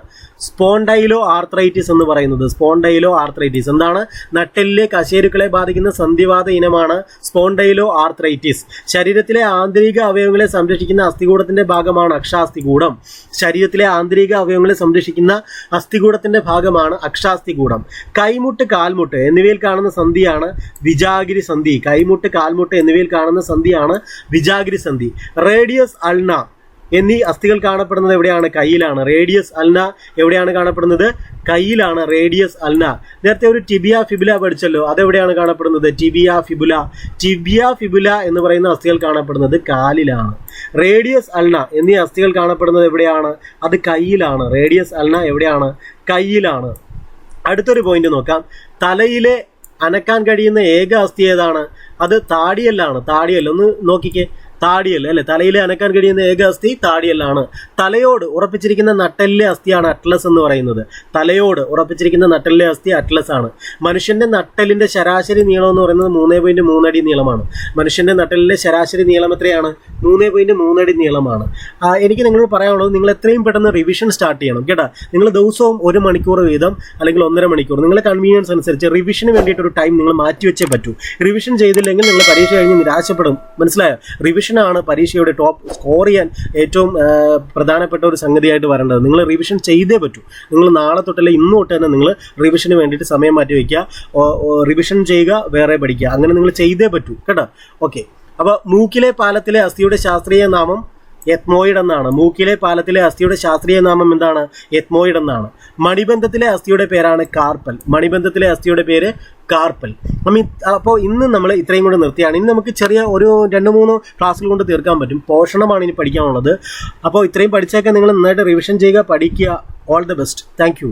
സ്പോണ്ടൈലോ ആർത്രൈറ്റിസ് എന്ന് പറയുന്നത്. സ്പോണ്ടൈലോ ആർത്രൈറ്റിസ് എന്താണ്? നട്ടെല്ലിലെ കശേരുക്കളെ ബാധിക്കുന്ന സന്ധിവാത ഇനമാണ് സ്പോണ്ടൈലോ ആർത്രൈറ്റിസ്. ശരീരത്തിലെ ആന്തരിക അവയവങ്ങളെ സംരക്ഷിക്കുന്ന അസ്ഥികൂടത്തിന്റെ ഭാഗമാണ് അക്ഷാസ്ഥികൂടം. ശരീരത്തിലെ ആന്തരിക അവയവങ്ങളെ സംരക്ഷിക്കുന്ന അസ്ഥികൂടത്തിന്റെ ഭാഗമാണ് അക്ഷാസ്ഥികൂടം. കൈമുട്ട്, കാൽമുട്ട് എന്നിവയിൽ കാണുന്ന സന്ധിയാണ് വിജാഗിരി സന്ധി. കൈമുട്ട്, കാൽമുട്ട് എന്നിവയിൽ കാണുന്ന സന്ധിയാണ് വിജാഗിരി സന്ധി. റേഡിയസ് അൾന എന്നീ അസ്ഥികൾ കാണപ്പെടുന്നത് എവിടെയാണ്? കയ്യിലാണ്. റേഡിയസ് അൾന എവിടെയാണ് കാണപ്പെടുന്നത്? കയ്യിലാണ് റേഡിയസ് അൾന. നേരത്തെ ഒരു ടിബിയ, ഫിബുല പഠിച്ചല്ലോ, അതെവിടെയാണ് കാണപ്പെടുന്നത്? ടിബിയ, ഫിബുല എന്ന് പറയുന്ന അസ്ഥികൾ കാണപ്പെടുന്നത് കാലിലാണ്. റേഡിയസ് അൾന എന്നീ അസ്ഥികൾ കാണപ്പെടുന്നത് എവിടെയാണ്? അത് കയ്യിലാണ്. റേഡിയസ് അൾന എവിടെയാണ്? കയ്യിലാണ്. അടുത്തൊരു പോയിന്റ് നോക്കാം. തലയിലെ അനക്കാൻ കഴിയുന്ന ഏക അസ്ഥി ഏതാണ്? അത് താടിയല്ലാണ്. താടിയല്ല, ഒന്ന് നോക്കിക്കേ. താടിയൽ അല്ലെ. തലയിലെ അനക്കാൻ കഴിയുന്ന ഏക അസ്ഥി താടിയല്ലാണ്. തലയോട് ഉറപ്പിച്ചിരിക്കുന്ന നട്ടെല്ലിലെ അസ്ഥിയാണ് അറ്റ്ലസ് എന്ന് പറയുന്നത്. തലയോട് ഉറപ്പിച്ചിരിക്കുന്ന നട്ടെല്ലിലെ അസ്ഥി അറ്റ്ലസ് ആണ്. മനുഷ്യന്റെ നട്ടെല്ലിന്റെ ശരാശരി നീളം എന്ന് പറയുന്നത് 3.3 അടി നീളമാണ്. മനുഷ്യന്റെ നട്ടെല്ലിലെ ശരാശരി നീളം എത്രയാണ്? 3.3 അടി നീളമാണ്. എനിക്ക് നിങ്ങളോട് പറയാനുള്ളത്, നിങ്ങൾ എത്രയും പെട്ടെന്ന് റിവിഷൻ സ്റ്റാർട്ട് ചെയ്യണം കേട്ടോ. നിങ്ങൾ ദിവസവും 1 മണിക്കൂർ വീതം അല്ലെങ്കിൽ 1.5 മണിക്കൂർ നിങ്ങളുടെ കൺവീനിയൻസ് അനുസരിച്ച് റിവിഷന് വേണ്ടിയിട്ടൊരു ടൈം നിങ്ങൾ മാറ്റിവെച്ചേ പറ്റൂ. റിവിഷൻ ചെയ്തില്ലെങ്കിൽ നിങ്ങൾ പരീക്ഷ കഴിഞ്ഞ് നിരാശപ്പെടും. മനസ്സിലായോ? റിവിഷനാണ് പരീക്ഷയുടെ ടോപ്പ് സ്കോർ ചെയ്യാൻ ഏറ്റവും പ്രധാനപ്പെട്ട ഒരു സംഗതിയായിട്ട് വരേണ്ടത്. നിങ്ങൾ റിവിഷൻ ചെയ്തേ പറ്റൂ. നിങ്ങൾ നാളെ തൊട്ടല്ലേ ഇന്ന് തൊട്ട് തന്നെ നിങ്ങൾ റിവിഷന് വേണ്ടിയിട്ട് സമയം മാറ്റി വയ്ക്കുക. റിവിഷൻ ചെയ്യുക, വേറെ പഠിക്കുക. അങ്ങനെ നിങ്ങൾ ചെയ്തേ പറ്റൂ കേട്ടോ. ഓക്കെ. അപ്പോൾ മൂക്കിലെ പാലത്തിലെ അസ്ഥിയുടെ ശാസ്ത്രീയ നാമം എത്മോയിഡ് എന്നാണ്. മൂക്കിലെ പാലത്തിലെ അസ്ഥിയുടെ ശാസ്ത്രീയ നാമം എന്താണ്? എത്മോയിഡ് എന്നാണ്. മണിബന്ധത്തിലെ അസ്ഥിയുടെ പേരാണ് കാർപ്പൽ. മണിബന്ധത്തിലെ അസ്ഥിയുടെ പേര് കാർപ്പൽ. അപ്പോൾ ഇന്ന് നമ്മൾ ഇത്രയും കൊണ്ട് നിർത്തിയാണ്. ഇനി നമുക്ക് ചെറിയ ഒരു 2-3 ക്ലാസ്സിൽ കൊണ്ട് തീർക്കാൻ പറ്റും. പോഷണമാണ് ഇനി പഠിക്കാനുള്ളത്. അപ്പോൾ ഇത്രയും പഠിച്ചൊക്കെ നിങ്ങൾ നന്നായിട്ട് റിവിഷൻ ചെയ്യുക, പഠിക്കുക. All the best. Thank you.